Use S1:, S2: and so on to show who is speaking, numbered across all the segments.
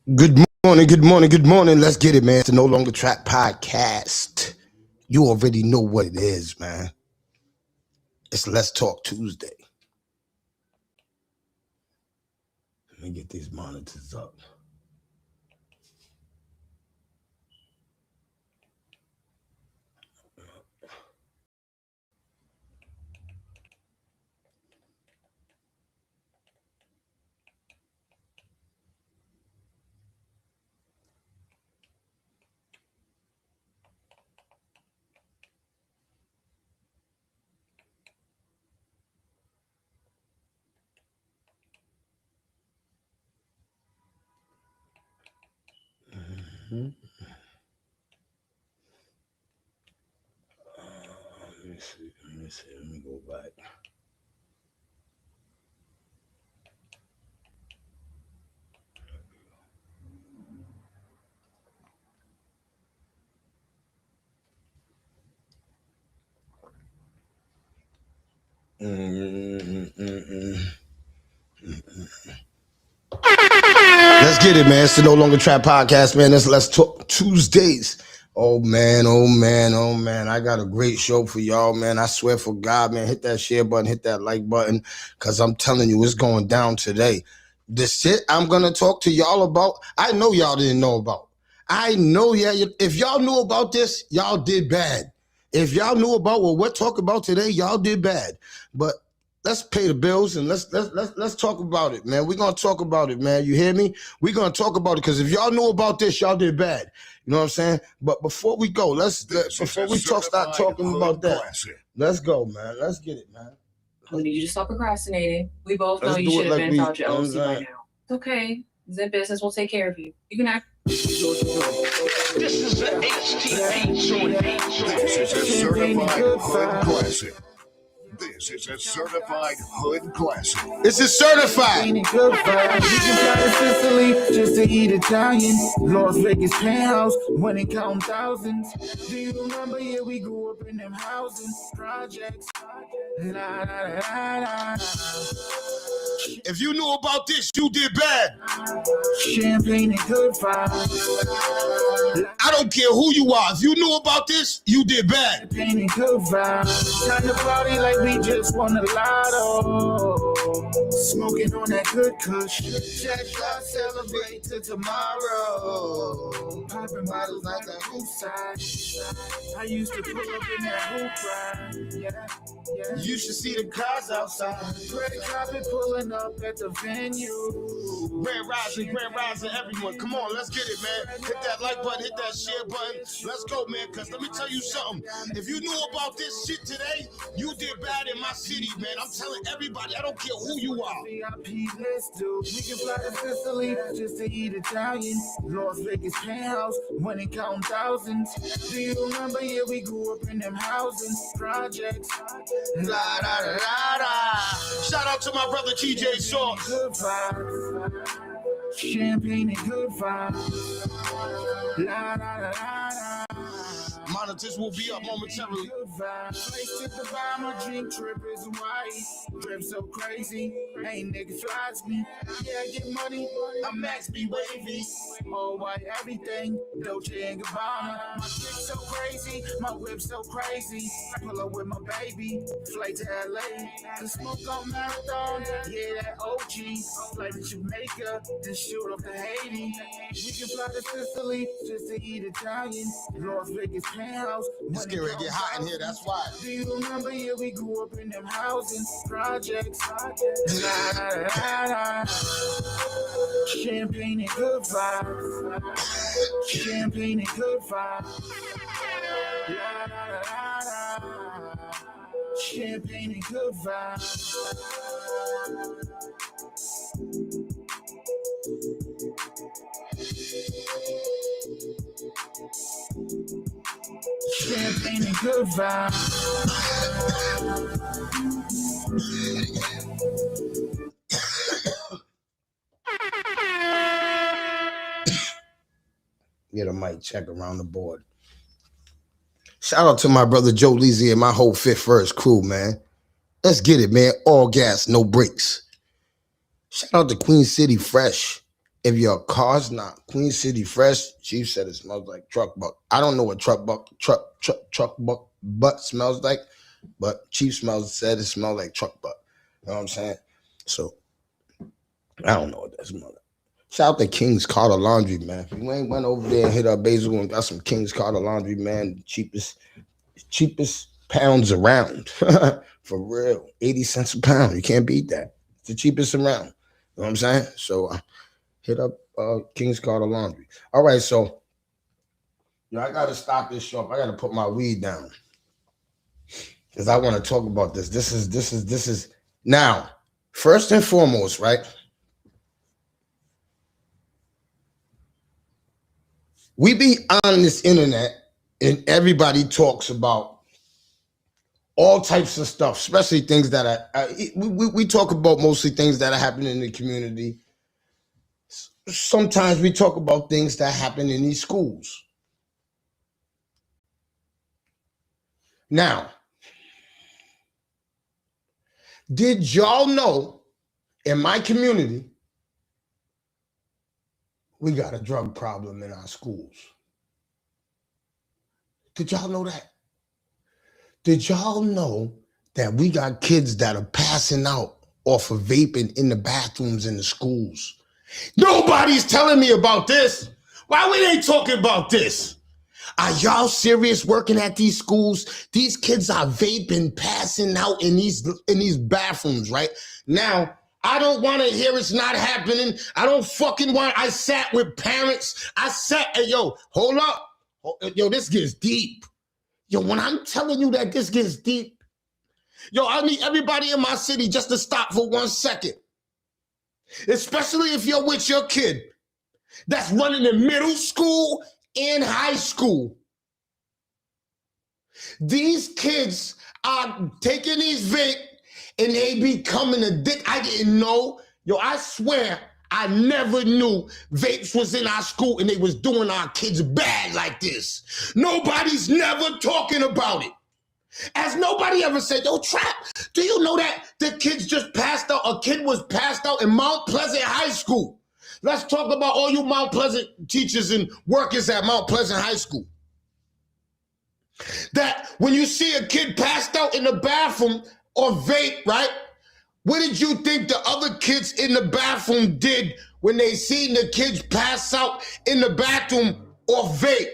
S1: Good morning, good morning, good morning. Let's get it, man. It's the No Longer Trap podcast. You already know what it is, man. It's Let's Talk Tuesday. Let me get these monitors up. Let me see. Let me go back. Let's get it, man. It's the No Longer Trap podcast, man. It's Let's Talk Tuesdays. Oh man, oh man, oh man. I got a great show for y'all, man. I swear for God, man. Hit that share button, hit that like button, because I'm telling you, it's going down today. The shit I'm going to talk to y'all about, I know y'all didn't know about. I know, if y'all knew about this, y'all did bad. If y'all knew about what we're talking about today, y'all did bad. But let's pay the bills and let's talk about it, man. We're gonna talk about it, man. You hear me? We're gonna talk about it because if y'all knew about this, y'all did bad. You know what I'm saying? But before we go, before we start talking about that, let's go, man. Let's get it, man.
S2: We need you to stop procrastinating. We both know you should have been filed your LLC by now. It's okay. It's in business. We'll take care of you. You can act.
S3: This is an HTP joint. This is a certified hood classic. This is a certified hood classic.
S1: This is certified.
S4: Ain't it good vibe? We can fly to Sicily just to eat Italian. Las Vegas penthouse when it count thousands. Do you remember? Yeah, we grew up in them housing projects. La, la, la, la.
S1: If you knew about this, you did bad.
S4: Champagne and good vibes.
S1: I don't care who you are. If you knew about this, you did bad.
S4: Champagne and good vibes. Time to party like we just won a lotto. Smoking on that good kush. Just gotta celebrate till tomorrow. Popping bottles like a poolside. I used to pull up in that hoop ride. Yeah.
S1: You should see the cars outside.
S4: Red carpet pulling up at the venue.
S1: Grand Rising, everyone. Come on, let's get it, man. Hit that like button, hit that share button. Let's go, man, because let me tell you something. If you knew about this shit today, you did bad in my city, man. I'm telling everybody, I don't care who you are.
S4: VIP, let's do. We can fly to Sicily just to eat Italian. Las Vegas penthouse when it count thousands. Do you remember? Yeah, we grew up in them housing projects.
S1: La, da, da, da, da. Shout out to my brother TJ Sauce.
S4: Good vibes. Champagne and good vibes. La, da, da, da, da.
S1: Monitors will be up momentarily.
S4: Good vibes. Place to the bar, my dream trip is white. Drip so crazy, ain't niggas flies me. Yeah, I get money, I max be wavy. All white everything, Dolce and Gabbana. My chick so crazy, my whip so crazy. Pull up with my baby, flight to LA. The smoke on Marathon, yeah, that OG. Flight to Jamaica, then shoot up to Haiti. We can fly to Sicily just to eat Italian. Las Vegas penthouse.
S1: It's getting ready to get hot in here, that's why.
S4: Do you remember? Yeah, we grew up in them housing projects. La, la, la, la. Champagne and good vibes. Champagne and good vibes. La, la, la, la. Champagne and good vibes. Champagne and good vibes.
S1: Get a mic check around the board. Shout out to my brother Joe Leezy and my whole Fifth First crew, man. Let's get it, man. All gas, no brakes. Shout out to Queen City Fresh. If your car's not Queen City fresh, Chief said it smells like truck butt. I don't know what truck butt smells like, but Chief said it smells like truck butt. You know what I'm saying? So I don't know what that smells like. Shout out to King's Carter Laundry, man. If you ain't went over there and hit up Basil and got some King's Carter Laundry, man, cheapest pounds around. For real. 80 cents a pound. You can't beat that. It's the cheapest around. You know what I'm saying? So hit up King's Carter Laundry. All right, so I gotta stop this show. I gotta put my weed down. Because I want to talk about this. This is now, first and foremost, right? We be on this internet and everybody talks about all types of stuff, especially things that we talk about mostly things that are happening in the community. Sometimes we talk about things that happen in these schools. Now, did y'all know in my community, we got a drug problem in our schools? Did y'all know that? Did y'all know that we got kids that are passing out off of vaping in the bathrooms in the schools? Nobody's telling me about this. Why we ain't talking about this? Are y'all serious working at these schools? These kids are vaping, passing out in these bathrooms, right? Now, I don't want to hear it's not happening. I don't fucking want. I sat with parents. Hey, yo, hold up. Yo, this gets deep. Yo, when I'm telling you that this gets deep, yo, I need everybody in my city just to stop for 1 second. Especially if you're with your kid that's running in middle school and high school. These kids are taking these vape and they becoming addicted. I didn't know. Yo, I swear I never knew vapes was in our school and they was doing our kids bad like this. Nobody's never talking about it. As nobody ever said, yo, Trap, do you know that the kids just passed out? A kid was passed out in Mount Pleasant High School. Let's talk about all you Mount Pleasant teachers and workers at Mount Pleasant High School. That when you see a kid passed out in the bathroom or vape, right? What did you think the other kids in the bathroom did when they seen the kids pass out in the bathroom or vape?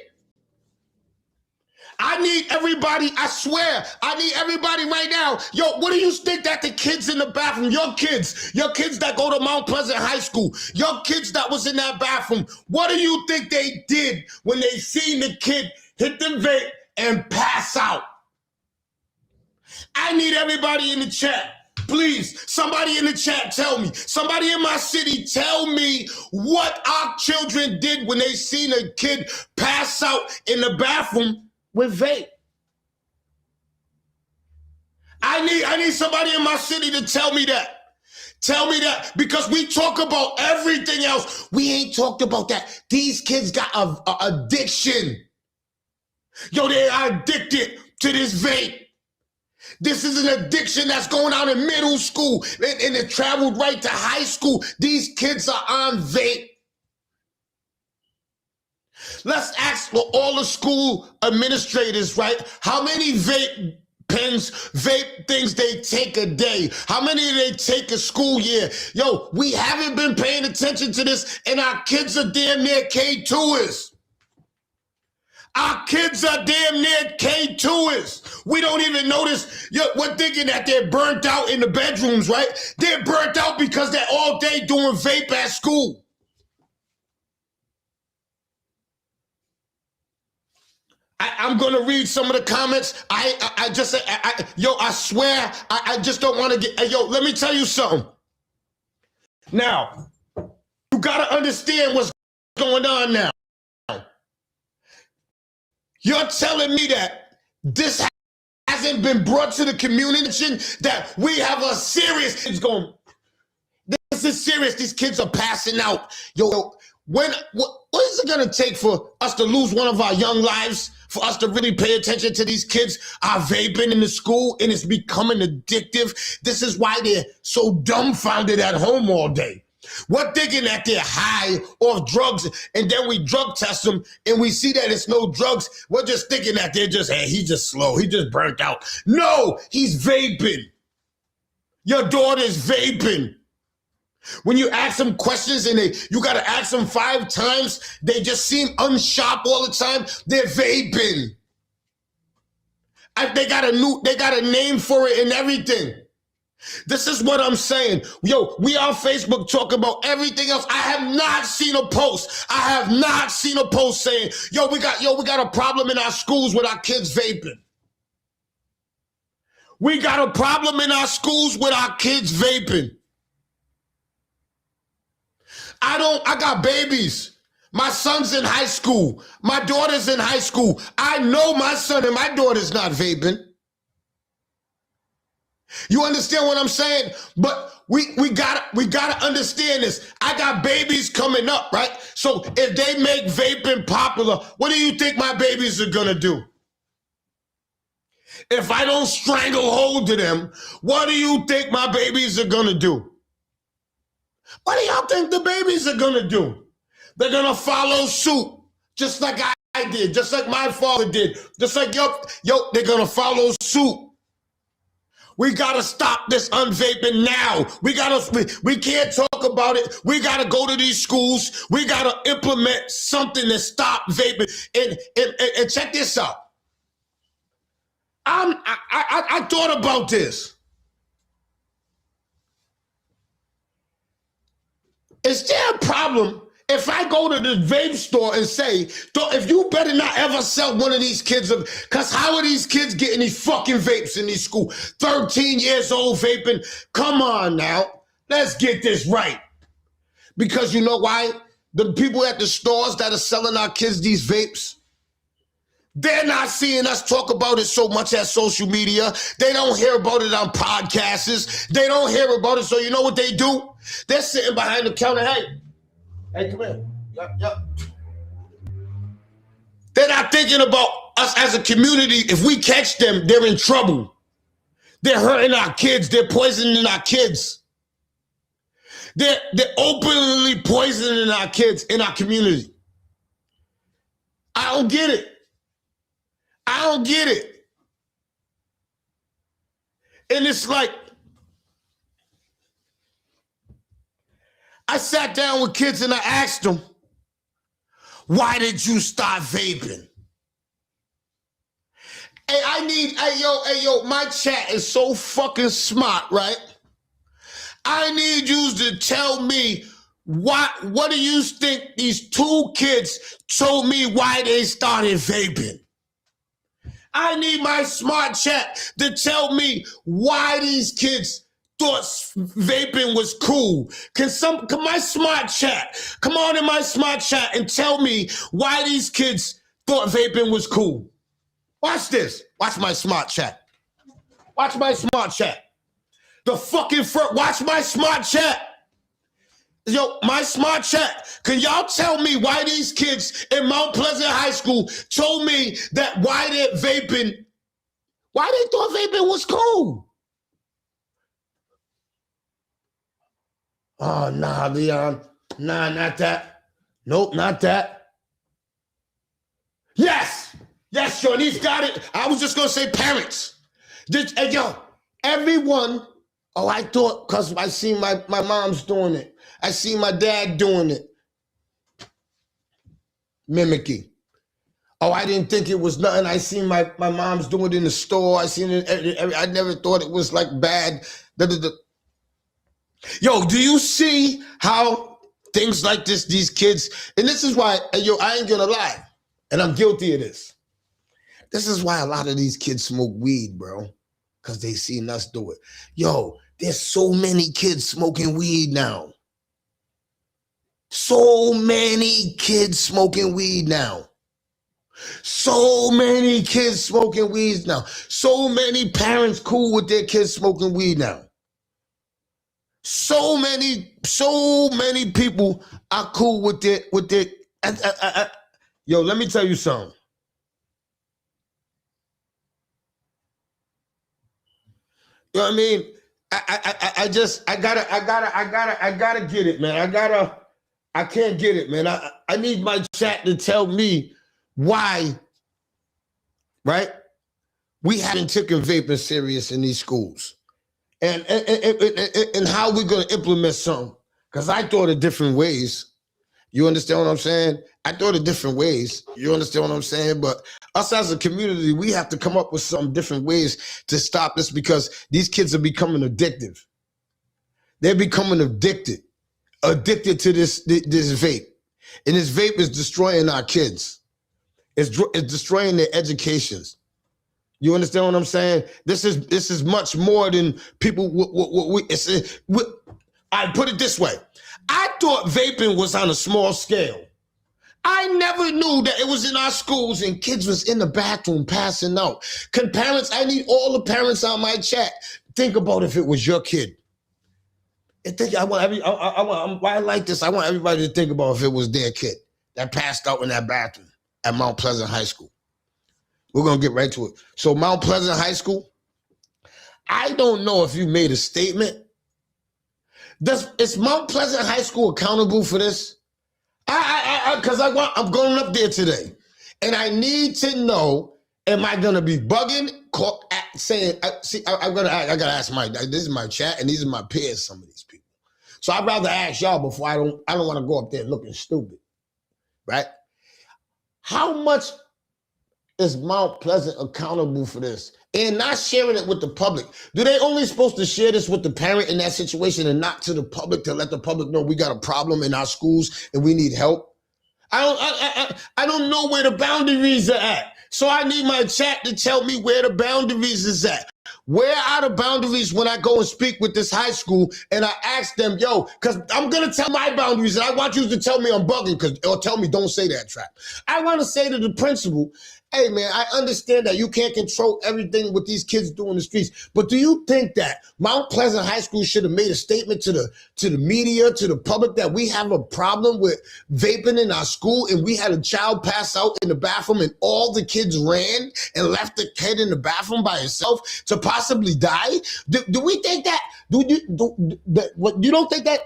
S1: I need everybody, I swear, I need everybody right now. Yo, what do you think that the kids in the bathroom, your kids that go to Mount Pleasant High School, your kids that was in that bathroom, what do you think they did when they seen the kid hit the vape and pass out? I need everybody in the chat. Please, somebody in the chat tell me. Somebody in my city tell me what our children did when they seen a kid pass out in the bathroom with vape. I need somebody in my city to tell me that. Tell me that, because we talk about everything else. We ain't talked about that. These kids got a addiction. Yo, they are addicted to this vape. This is an addiction that's going on in middle school and it traveled right to high school. These kids are on vape. Let's ask for all the school administrators, right? How many vape pens, vape things they take a day? How many do they take a school year? Yo, we haven't been paying attention to this, and our kids are damn near K2ers. Our kids are damn near K2ers. We don't even notice. Yo, we're thinking that they're burnt out in the bedrooms, right? They're burnt out because they're all day doing vape at school. I'm going to read some of the comments. I swear, I just don't want to get, yo, let me tell you something. Now, you got to understand what's going on now. You're telling me that this hasn't been brought to the community, that we have a serious, it's going, this is serious. These kids are passing out. Yo, what is it going to take for us to lose one of our young lives, for us to really pay attention to these kids are vaping in the school and it's becoming addictive? This is why they're so dumbfounded at home all day. We're thinking that they're high off drugs, and then we drug test them, and we see that it's no drugs. We're just thinking that they're just, hey, he's just slow. He just burnt out. No, he's vaping. Your daughter's vaping. When you ask them questions and you got to ask them 5 times, they just seem unsharp all the time. They're vaping. They got a name for it and everything. This is what I'm saying. Yo, we on Facebook talking about everything else. I have not seen a post. I have not seen a post saying, we got a problem in our schools with our kids vaping. We got a problem in our schools with our kids vaping. I got babies. My son's in high school. My daughter's in high school. I know my son and my daughter's not vaping. You understand what I'm saying? But we gotta understand this. I got babies coming up, right? So if they make vaping popular, what do you think my babies are gonna do? If I don't strangle hold to them, what do you think my babies are gonna do? What do y'all think the babies are gonna do? They're gonna follow suit, just like I did, just like my father did, just like they're gonna follow suit. We gotta stop this unvaping now. We can't talk about it. We gotta go to these schools. We gotta implement something to stop vaping. And check this out. I thought about this. Is there a problem if I go to the vape store and say, if you better not ever sell one of these kids, because how are these kids getting these fucking vapes in these schools? 13 years old vaping. Come on now. Let's get this right. Because you know why? The people at the stores that are selling our kids these vapes, they're not seeing us talk about it so much as social media. They don't hear about it on podcasts. They don't hear about it. So you know what they do? They're sitting behind the counter. Hey, come here. Yep. They're not thinking about us as a community. If we catch them, they're in trouble. They're hurting our kids. They're poisoning our kids. They're openly poisoning our kids in our community. I don't get it. And it's like, I sat down with kids and I asked them, why did you start vaping? Hey, yo, my chat is so fucking smart, right? I need you to tell me what do you think these 2 kids told me why they started vaping? I need my smart chat to tell me why these kids thought vaping was cool. Can my smart chat come on in my smart chat and tell me why these kids thought vaping was cool? Watch this. Watch my smart chat. Watch my smart chat. Watch my smart chat. Yo, my smart chat. Can y'all tell me why these kids in Mount Pleasant High School told me that why they thought vaping was cool? Oh, nah, Leon. Nah, not that. Nope, not that. Yes, Sean, he's got it. I was just going to say parents. Everyone, I thought, because I seen my mom's doing it. I seen my dad doing it. Mimicking. I didn't think it was nothing. I seen my mom's doing it in the store. I seen it. I never thought it was like bad. Yo, do you see how things like this, these kids, and this is why, I ain't gonna lie, and I'm guilty of this. This is why a lot of these kids smoke weed, bro, because they seen us do it. Yo, there's so many kids smoking weed now. So many kids smoking weed now. So many kids smoking weed now. So many parents cool with their kids smoking weed now. So many people are cool with their. Yo, let me tell you something. You know what I mean? I gotta get it, man. I can't get it, man. I need my chat to tell me why, right? We haven't taken vaping serious in these schools. And how we're gonna implement something. Because I thought of different ways. You understand what I'm saying? I thought of different ways. You understand what I'm saying? But us as a community, we have to come up with some different ways to stop this because these kids are becoming addictive. They're becoming addicted to this vape. And this vape is destroying our kids. It's destroying their educations. You understand what I'm saying? This is much more than people. I put it this way. I thought vaping was on a small scale. I never knew that it was in our schools and kids was in the bathroom passing out. Can parents, I need all the parents on my chat, think about if it was your kid. I like this. I want everybody to think about if it was their kid that passed out in that bathroom at Mount Pleasant High School. We're going to get right to it. So Mount Pleasant High School, I don't know if you made a statement. Is Mount Pleasant High School accountable for this? Because I'm going up there today, and I need to know: am I going to be bugging, saying? I gotta ask my. This is my chat, and these are my peers. Some of these people. So I'd rather ask y'all before I don't want to go up there looking stupid, right? How much is Mount Pleasant accountable for this and not sharing it with the public? Do they only supposed to share this with the parent in that situation and not to the public to let the public know we got a problem in our schools and we need help? I don't know where the boundaries are at. So I need my chat to tell me where the boundaries is at. Where are the boundaries when I go and speak with this high school and I ask them, yo, because I'm going to tell my boundaries and I want you to tell me I'm bugging or tell me don't say that, Trap. I want to say to the principal, hey, man, I understand that you can't control everything what these kids do in the streets, but do you think that Mount Pleasant High School should have made a statement to the media, to the public, that we have a problem with vaping in our school and we had a child pass out in the bathroom and all the kids ran and left the kid in the bathroom by himself to possibly die? Do we think that? You don't think that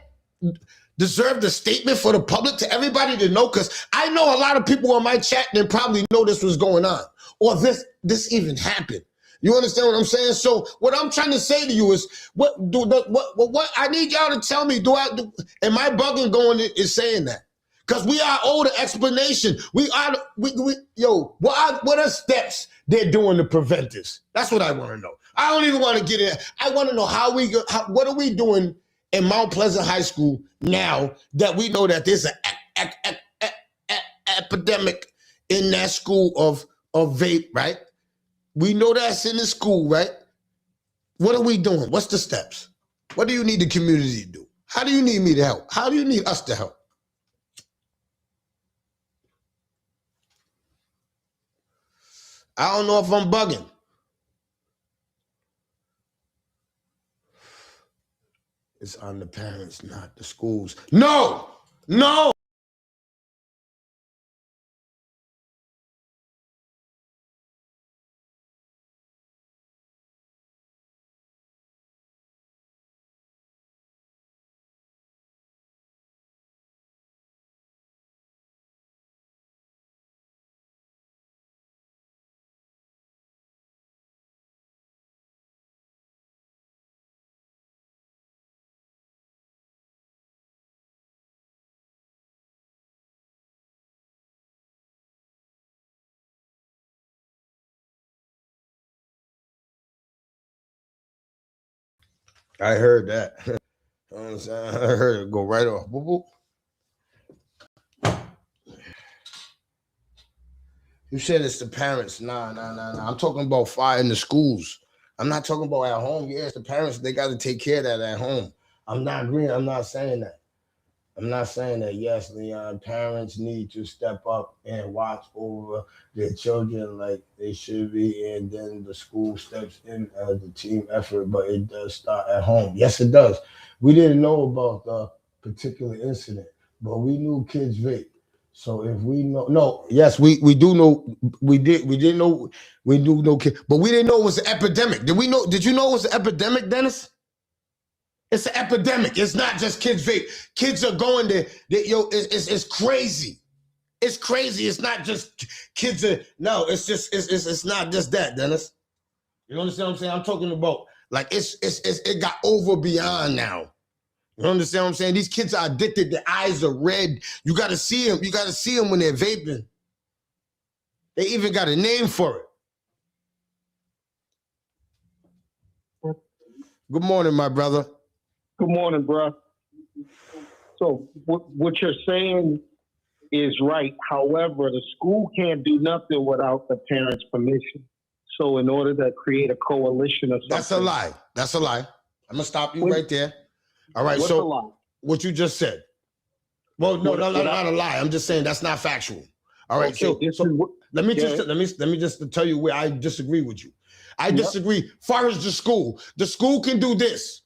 S1: deserved a statement for the public, to everybody to know? Because I know a lot of people on my chat that probably know this was going on or this even happened. You understand what I'm saying? So what I'm trying to say to you is, what I need y'all to tell me. Am I bugging going is saying that? Because we are owed an explanation. What are steps they're doing to prevent this? That's what I want to know. I don't even want to get in. I want to know what are we doing in Mount Pleasant High School now that we know that there's an epidemic in that school of vape, right? We know that's in the school, right? What are we doing? What's the steps? What do you need the community to do? How do you need me to help? How do you need us to help? I don't know if I'm bugging. It's on the parents, not the schools. No! I heard that. You know what I'm saying? I heard it go right off. Boop, boop. You said it's the parents. Nah. I'm talking about fire in the schools. I'm not talking about at home. Yes, the parents, they got to take care of that at home. I'm not agreeing. I'm not saying that. I'm not saying that, yes, Leon, parents need to step up and watch over their children like they should be, and then the school steps in as a team effort, but it does start at home. Yes, it does. We didn't know about the particular incident, but we knew kids vape. So if we know, yes, we do know, we didn't know, we do know kids, but we didn't know it was an epidemic. Did you know it was an epidemic, Dennis? It's an epidemic. It's not just kids vape. Kids are going there. It's crazy. It's crazy. It's not just kids. It's not just that, Dennis. You understand what I'm saying? I'm talking about like it got over beyond now. You understand what I'm saying? These kids are addicted. Their eyes are red. You got to see them. You got to see them when they're vaping. They even got a name for it. Good morning, my brother.
S5: Good morning, bro. So what you're saying is right. However, the school can't do nothing without the parents' permission. So in order to create a coalition or something.
S1: That's a lie. That's a lie. I'm going to stop you right there. All right.
S5: What's
S1: so
S5: a lie?
S1: What you just said. Well, no, not a lie. I'm just saying that's not factual. All right. Okay, let me just tell you where I disagree with you. I disagree. Far as the school can do this.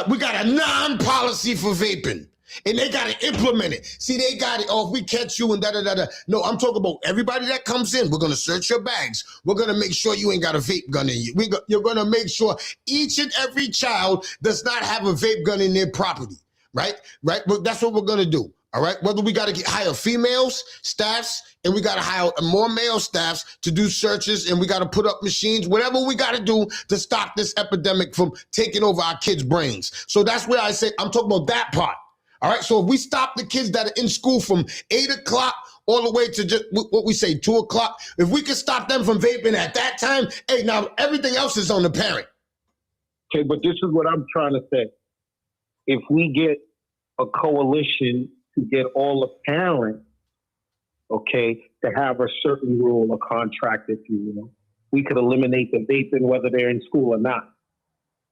S1: We got a non-policy for vaping, and they got to implement it. See, they got it. Oh, if we catch you and da-da-da-da. No, I'm talking about everybody that comes in. We're going to search your bags. We're going to make sure you ain't got a vape gun in you. You're going to make sure each and every child does not have a vape gun in their property, right? But that's what we're going to do. All right, whether we got to hire females, staffs, and we got to hire more male staffs to do searches, and we got to put up machines, whatever we got to do to stop this epidemic from taking over our kids' brains. So that's where I say, I'm talking about that part. All right, so if we stop the kids that are in school from 8 o'clock all the way to just what we say, 2 o'clock, if we can stop them from vaping at that time, hey, now everything else is on the parent.
S5: Okay, but this is what I'm trying to say. If we get a coalition to get all the parents, okay, to have a certain rule or contract, if you will, we could eliminate the vaping whether they're in school or not.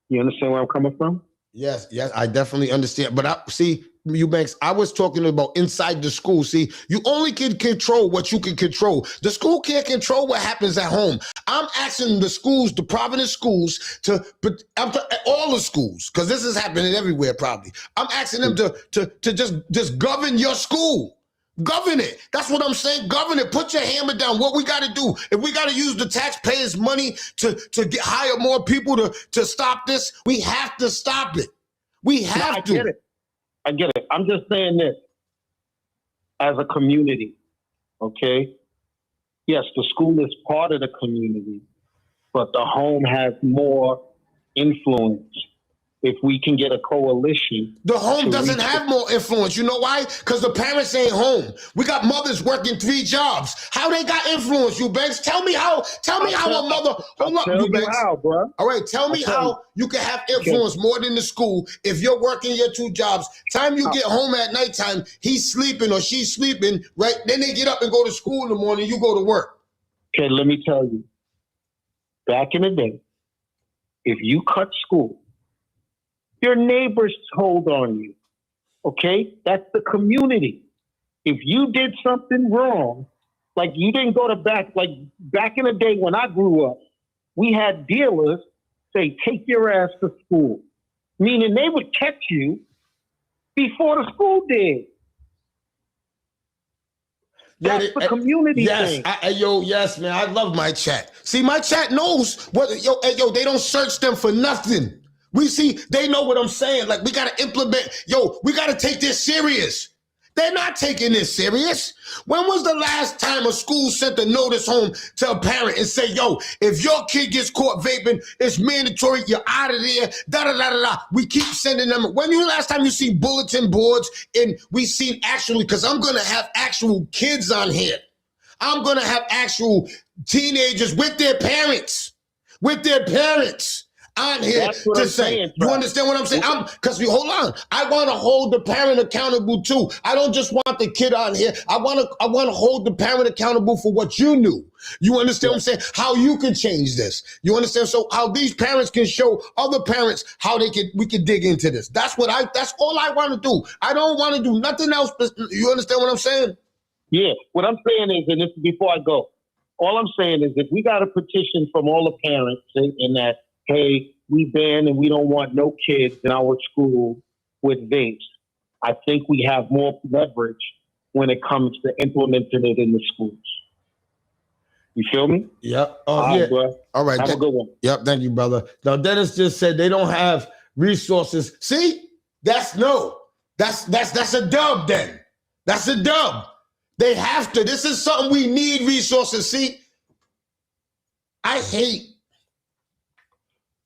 S5: You understand where I'm coming from?
S1: Yes, I definitely understand. But see, Eubanks, I was talking about inside the school. See, you only can control what you can control. The school can't control what happens at home. I'm asking the schools, the Providence schools, all the schools, because this is happening everywhere probably. I'm asking them to just govern your school. Govern it. That's what I'm saying. Govern it. Put your hammer down. What we got to do, if we got to use the taxpayers' money to hire more people to stop this, we have to stop it. We have to.
S5: I get it. I'm just saying this. As a community, okay? Yes, the school is part of the community, but the home has more influence. If we can get a coalition.
S1: The home doesn't have more influence. You know why? Because the parents ain't home. We got mothers working 3 jobs. How they got influence, Eubanks? Tell me how a mother. Hold up, Eubanks.
S5: How, bro.
S1: All right, tell me how you can have influence more than the school if you're working your 2 jobs. Time you get home at nighttime, he's sleeping or she's sleeping, right? Then they get up and go to school in the morning, you go to work.
S5: Okay, let me tell you. Back in the day, if you cut school, your neighbors told on you, okay? That's the community. If you did something wrong, like you didn't go to back in the day when I grew up, we had dealers say, take your ass to school. Meaning they would catch you before the school did. That's the community thing.
S1: Yes, man, I love my chat. See, my chat knows what, they don't search them for nothing. We see, they know what I'm saying. Like, we got to implement, we got to take this serious. They're not taking this serious. When was the last time a school sent a notice home to a parent and say, if your kid gets caught vaping, it's mandatory, you're out of there, da-da-da-da-da. We keep sending them. When was the last time you seen bulletin boards? And we seen actually, because I'm going to have actual kids on here. I'm going to have actual teenagers with their parents. On here to say, you understand what I'm saying? Because hold on, I want to hold the parent accountable too. I don't just want the kid on here. I want to hold the parent accountable for what you knew. You understand what I'm saying? How you can change this. You understand? So how these parents can show other parents how we can dig into this. That's all I want to do. I don't want to do nothing else. You understand what I'm saying?
S5: Yeah. What I'm saying is, and this is before I go, all I'm saying is if we got a petition from all the parents in that, hey, we ban and we don't want no kids in our school with vapes, I think we have more leverage when it comes to implementing it in the schools. You feel me?
S1: Yep. Oh, yeah.
S5: Bro.
S1: All right.
S5: Have a good one.
S1: Yep. Thank you, brother. Now, Dennis just said they don't have resources. See, that's a dub then. That's a dub. They have to. This is something we need resources. See, I hate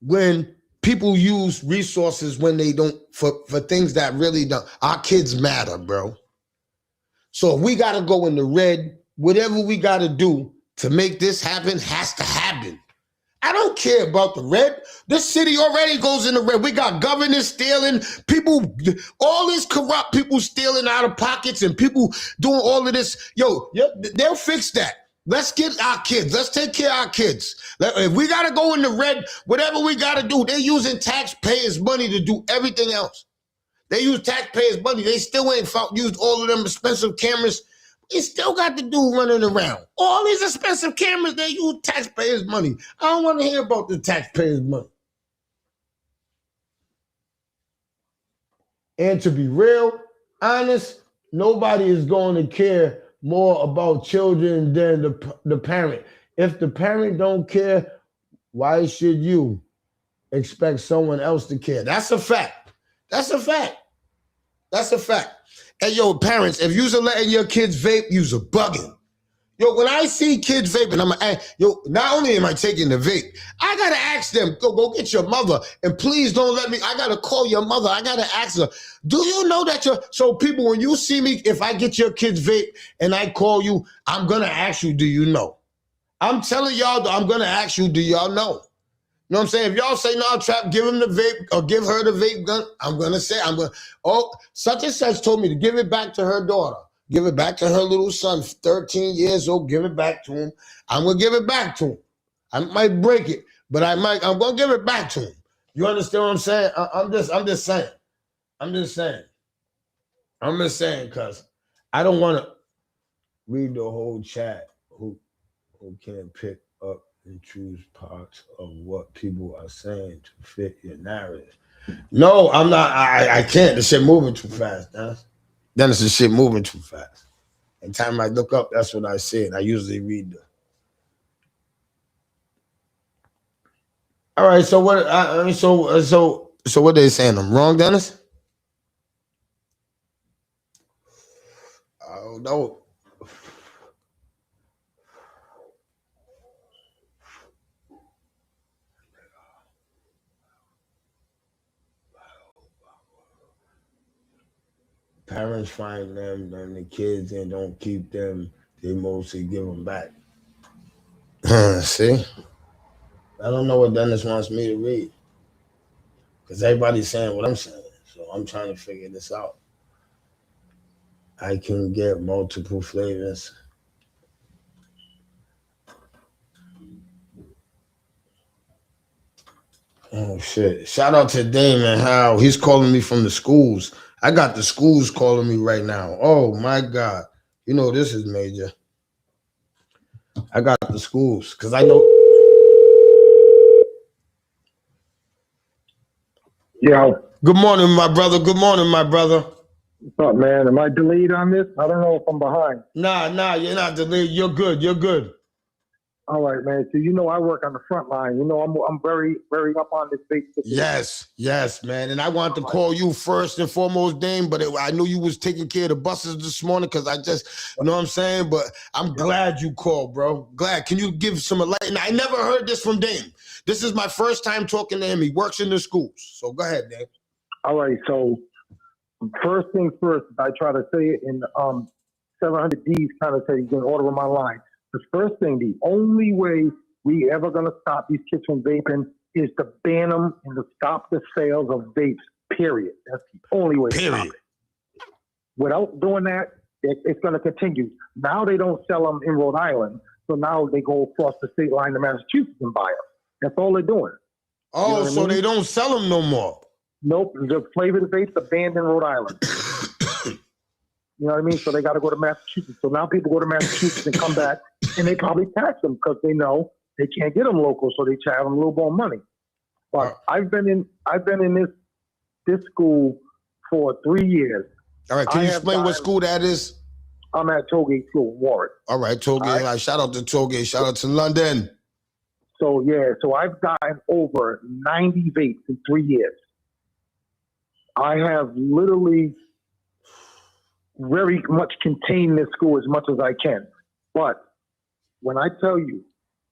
S1: when people use resources when they don't, for things that really don't. Our kids matter, bro. So if we got to go in the red, whatever we got to do to make this happen has to happen. I don't care about the red. This city already goes in the red. We got governors stealing, people, all these corrupt people stealing out of pockets and people doing all of this. Yo, they'll fix that. Let's get our kids. Let's take care of our kids. If we got to go in the red, whatever we got to do, they're using taxpayers' money to do everything else. They use taxpayers' money. They still ain't used all of them expensive cameras. They still got the dude running around. All these expensive cameras, they use taxpayers' money. I don't want to hear about the taxpayers' money. And to be real, honest, nobody is going to care more about children than the parent. If the parent don't care, why should you expect someone else to care? That's a fact. That's a fact. That's a fact. Hey, yo, parents, if you're letting your kids vape, you're bugging. Yo, when I see kids vaping, I'm like, yo, not only am I taking the vape, I got to ask them, go get your mother, and please don't let me, I got to call your mother. I got to ask her, do you know that so people, when you see me, if I get your kids vape and I call you, I'm going to ask you, do you know? I'm telling y'all, I'm going to ask you, do y'all know? You know what I'm saying? If y'all say, no, Trap, give him the vape or give her the vape gun, I'm going to say, such and such told me to give it back to her daughter. Give it back to her little son, 13 years old, give it back to him. I'm going to give it back to him. I might break it, but I'm going to give it back to him. You understand what I'm saying? I'm just saying, because I don't want to read the whole chat who can't pick up and choose parts of what people are saying to fit your narrative. No, I'm not. I can't. The shit moving too fast, Dennis, the shit moving too fast. Every time I look up, that's what I said. I usually read the. All right. So what? So what they saying? I'm wrong, Dennis? I don't know. Parents find them and the kids and don't keep them. They mostly give them back. See? I don't know what Dennis wants me to read. Because everybody's saying what I'm saying. So I'm trying to figure this out. I can get multiple flavors. Oh, shit. Shout out to Damon Howe. He's calling me from the schools. I got the schools calling me right now. Oh, my God. You know this is major. I got the schools because I know.
S5: Yeah.
S1: Good morning, my brother. Good morning, my brother.
S5: What's up, man? Am I delayed on this? I don't know if I'm behind.
S1: Nah, you're not delayed. You're good.
S5: All right, man. So you know I work on the front line. You know I'm very, very up on this big situation.
S1: Yes, man. And I wanted to call you first and foremost, Dame, but I knew you was taking care of the buses this morning because I just, you know what I'm saying? But I'm glad you called, bro. Glad. Can you give some enlightenment? I never heard this from Dame. This is my first time talking to him. He works in the schools. So go ahead, Dame.
S5: All right. So first things first, I try to say it in 700Ds kind of say you can order in my line. The first thing, the only way we ever going to stop these kids from vaping is to ban them and to stop the sales of vapes, period. That's the only way to stop it. Without doing that, it's going to continue. Now they don't sell them in Rhode Island, so now they go across the state line to Massachusetts and buy them. That's all they're doing.
S1: Oh,
S5: you know
S1: so they don't sell them no more?
S5: Nope. The flavored vapes are banned in Rhode Island. You know what I mean? So they got to go to Massachusetts. So now people go to Massachusetts and come back, and they probably tax them because they know they can't get them local, so they charge them a little more money. But I've been in this school for 3 years.
S1: All right, can you explain what school that is?
S5: I'm at Tollgate School, Warwick.
S1: All right, Tollgate. Right. Shout out to Tollgate. Shout out to London.
S5: So I've gotten over 90 vapes in 3 years. I have literally very much contained this school as much as I can. But when I tell you,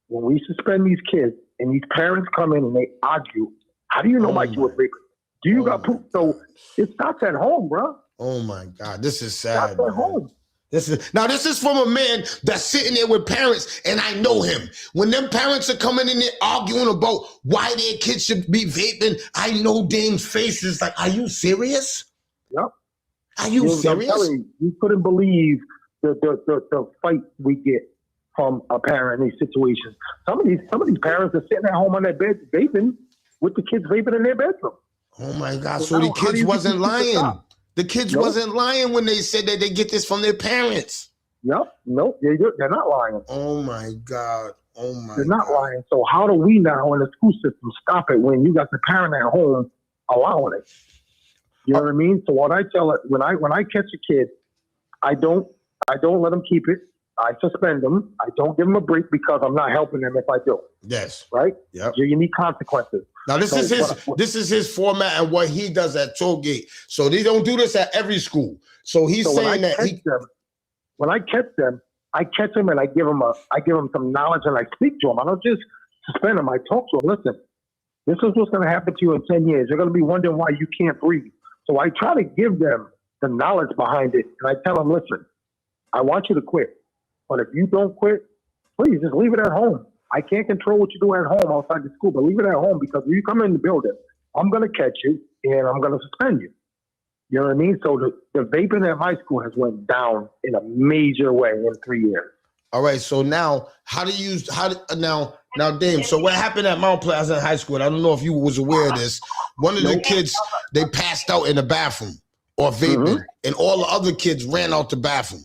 S5: when we suspend these kids and these parents come in and they argue, how do you know my kid was raped? Do you got proof? So it starts at home, bro.
S1: Oh my God, this is sad.
S5: Starts at home.
S1: This is from a man that's sitting there with parents, and I know him. When them parents are coming in there arguing about why their kids should be vaping, I know Dame's face is like, are you serious?
S5: Yep.
S1: Are you serious?
S5: I'm telling you, you couldn't believe the fight we get from a parent in these situations. Some of these parents are sitting at home on their beds vaping with the kids vaping in their bedroom.
S1: Oh my God! So the kids wasn't lying. The kids wasn't lying when they said that they get this from their parents.
S5: Yep. Nope. They're not lying.
S1: Oh my God. Oh my.
S5: They're not lying. So how do we now in the school system stop it when you got the parent at home allowing it? You know what I mean? So what I tell it when I catch a kid, I don't let them keep it. I suspend them. I don't give them a break because I'm not helping them if I do.
S1: Yes.
S5: Right?
S1: Yep.
S5: You need consequences.
S1: Now this is his format and what he does at Tollgate. So they don't do this at every school. So he's saying that
S5: when I catch them, I catch them and I give them some knowledge and I speak to them. I don't just suspend them. I talk to them. Listen, this is what's going to happen to you in 10 years. You're going to be wondering why you can't breathe. So I try to give them the knowledge behind it. And I tell them, listen, I want you to quit. But if you don't quit, please just leave it at home. I can't control what you do at home outside the school, but leave it at home because if you come in the building, I'm going to catch you and I'm going to suspend you. You know what I mean? So the vaping at my school has went down in a major way in 3 years.
S1: All right. So now, now, Dame, so what happened at Mount Pleasant High School? I don't know if you was aware of this. One of the kids, they passed out in the bathroom or vaping, and all the other kids ran out the bathroom.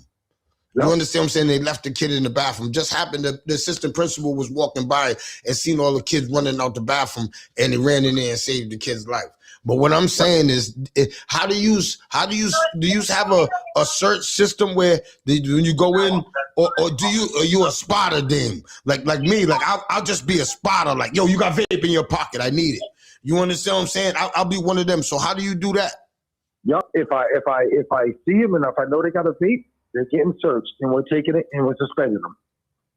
S1: You understand what I'm saying? They left the kid in the bathroom. Just happened that the assistant principal was walking by and seen all the kids running out the bathroom, and they ran in there and saved the kid's life. But what I'm saying is, do you have a search system where when you go in, or are you a spotter, Dame? Like me, like I'll just be a spotter. Like, yo, you got vape in your pocket, I need it. You understand what I'm saying? I'll be one of them. So how do you do that?
S5: Yep. If I see them and if I know they got a vape, they're getting searched and we're taking it and we're suspending them.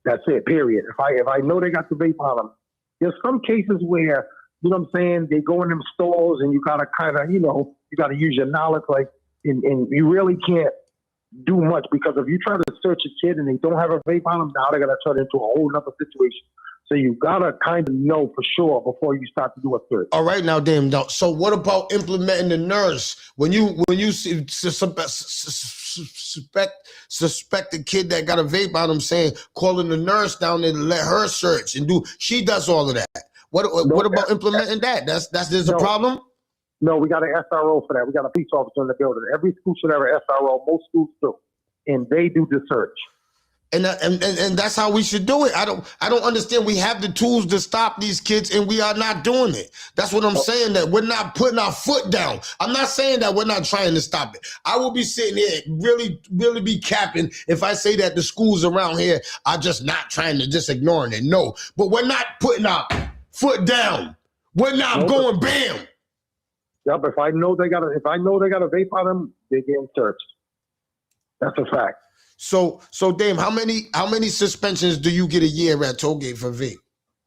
S5: That's it, period. If I know they got the vape on them, there's some cases where, you know what I'm saying, they go in them stores and you gotta kind of, you gotta use your knowledge, like, and you really can't do much because if you try to search a kid and they don't have a vape on them, now they're gonna turn into a whole nother situation. So you gotta kind of know for sure before you start to do a search.
S1: All right, now, Dame. So what about implementing the nurse when you suspect a kid that got a vape on him, saying calling the nurse down there to let her search and do? She does all of that. What about implementing that? There's a problem.
S5: No, we got an SRO for that. We got a police officer in the building. Every school should have an SRO. Most schools do, and they do the search.
S1: And that's how we should do it. I don't understand. We have the tools to stop these kids, and we are not doing it. That's what I'm saying. That we're not putting our foot down. I'm not saying that we're not trying to stop it. I will be sitting here really, really be capping if I say that the schools around here are just not trying to just ignoring it. No, but we're not putting our foot down. We're not going bam.
S5: Yep. If I know they got a vape on them, they're getting searched. That's a fact.
S1: So Dame, how many suspensions do you get a year at Tollgate for vape?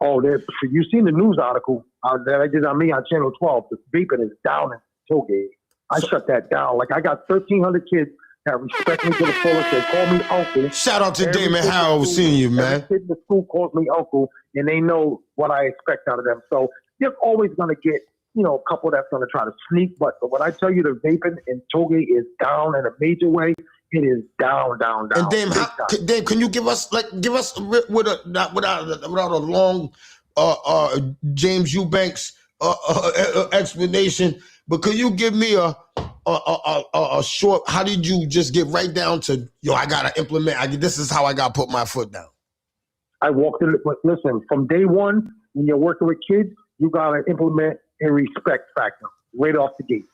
S5: Oh, you've seen the news article that I did on Channel 12. The vaping is down in Tollgate. I shut that down. Like, I got 1,300 kids that respect me to the fullest. They call me uncle.
S1: Shout out to Damon Howell Senior, man.
S5: Every kid in the school calls me uncle, and they know what I expect out of them. So they're always going to get, a couple that's going to try to sneak. But when I tell you the vaping in Tollgate is down in a major way, it is down.
S1: And Dame, can you give us without a long James Eubanks explanation, but can you give me a short? How did you just get right down to, I gotta implement? This is how I gotta put my foot down.
S5: I walked in. Listen, from day one, when you're working with kids, you gotta implement a respect factor right off the gate.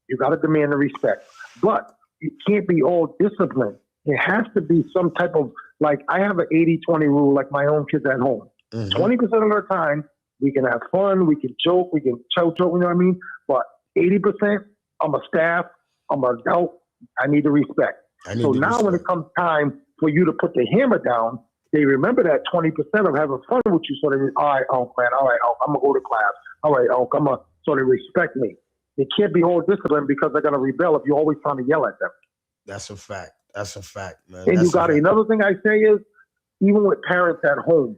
S5: You gotta demand the respect, but it can't be all discipline. It has to be some type of, like, I have an 80-20 rule, like my own kids at home. 20% of the time, we can have fun, we can joke, we can choke, you know what I mean? But 80% I'm a staff, I'm an adult, I need the respect. So now when it comes time for you to put the hammer down, they remember that 20% of having fun with you. So they, all right, Uncle, man, all right, Uncle, I'm going to go to class. All right, Uncle, I'm going to, so they respect me. They can't be all disciplined because they're going to rebel if you're always trying to yell at them.
S1: That's a fact. That's a fact, man.
S5: And you got another thing I say is, even with parents at home,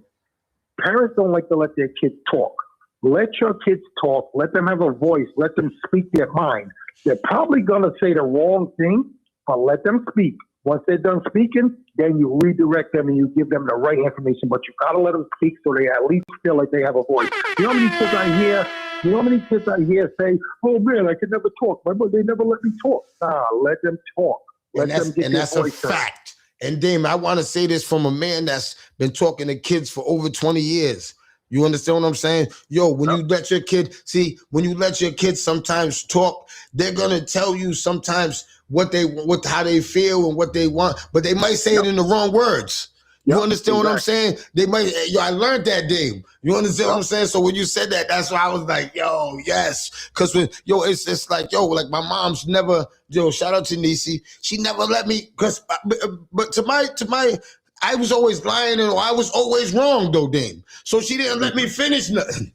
S5: parents don't like to let their kids talk. Let your kids talk. Let them have a voice. Let them speak their mind. They're probably going to say the wrong thing, but let them speak. Once they're done speaking, then you redirect them and you give them the right information. But you got to let them speak so they at least feel like they have a voice. You know how many kids I hear? You know how many kids I hear say, "Oh man, I can never talk. They never let me talk." Nah, let them talk. Let them get their voice. And that's a fact.
S1: And Dame, I want to say this from a man that's been talking to kids for over 20 years. You understand what I'm saying? Yo, when you let your kid, when you let your kids sometimes talk, they're going to tell you sometimes how they feel and what they want, but they might say it in the wrong words. You understand what I'm saying? They might, I learned that, Dame. You understand what I'm saying? So when you said that, that's why I was like, yo, yes. Because it's like, like my mom's never, shout out to Nisi. She never let me, but to my, I was always lying and I was always wrong though, Dame. So she didn't let me finish nothing.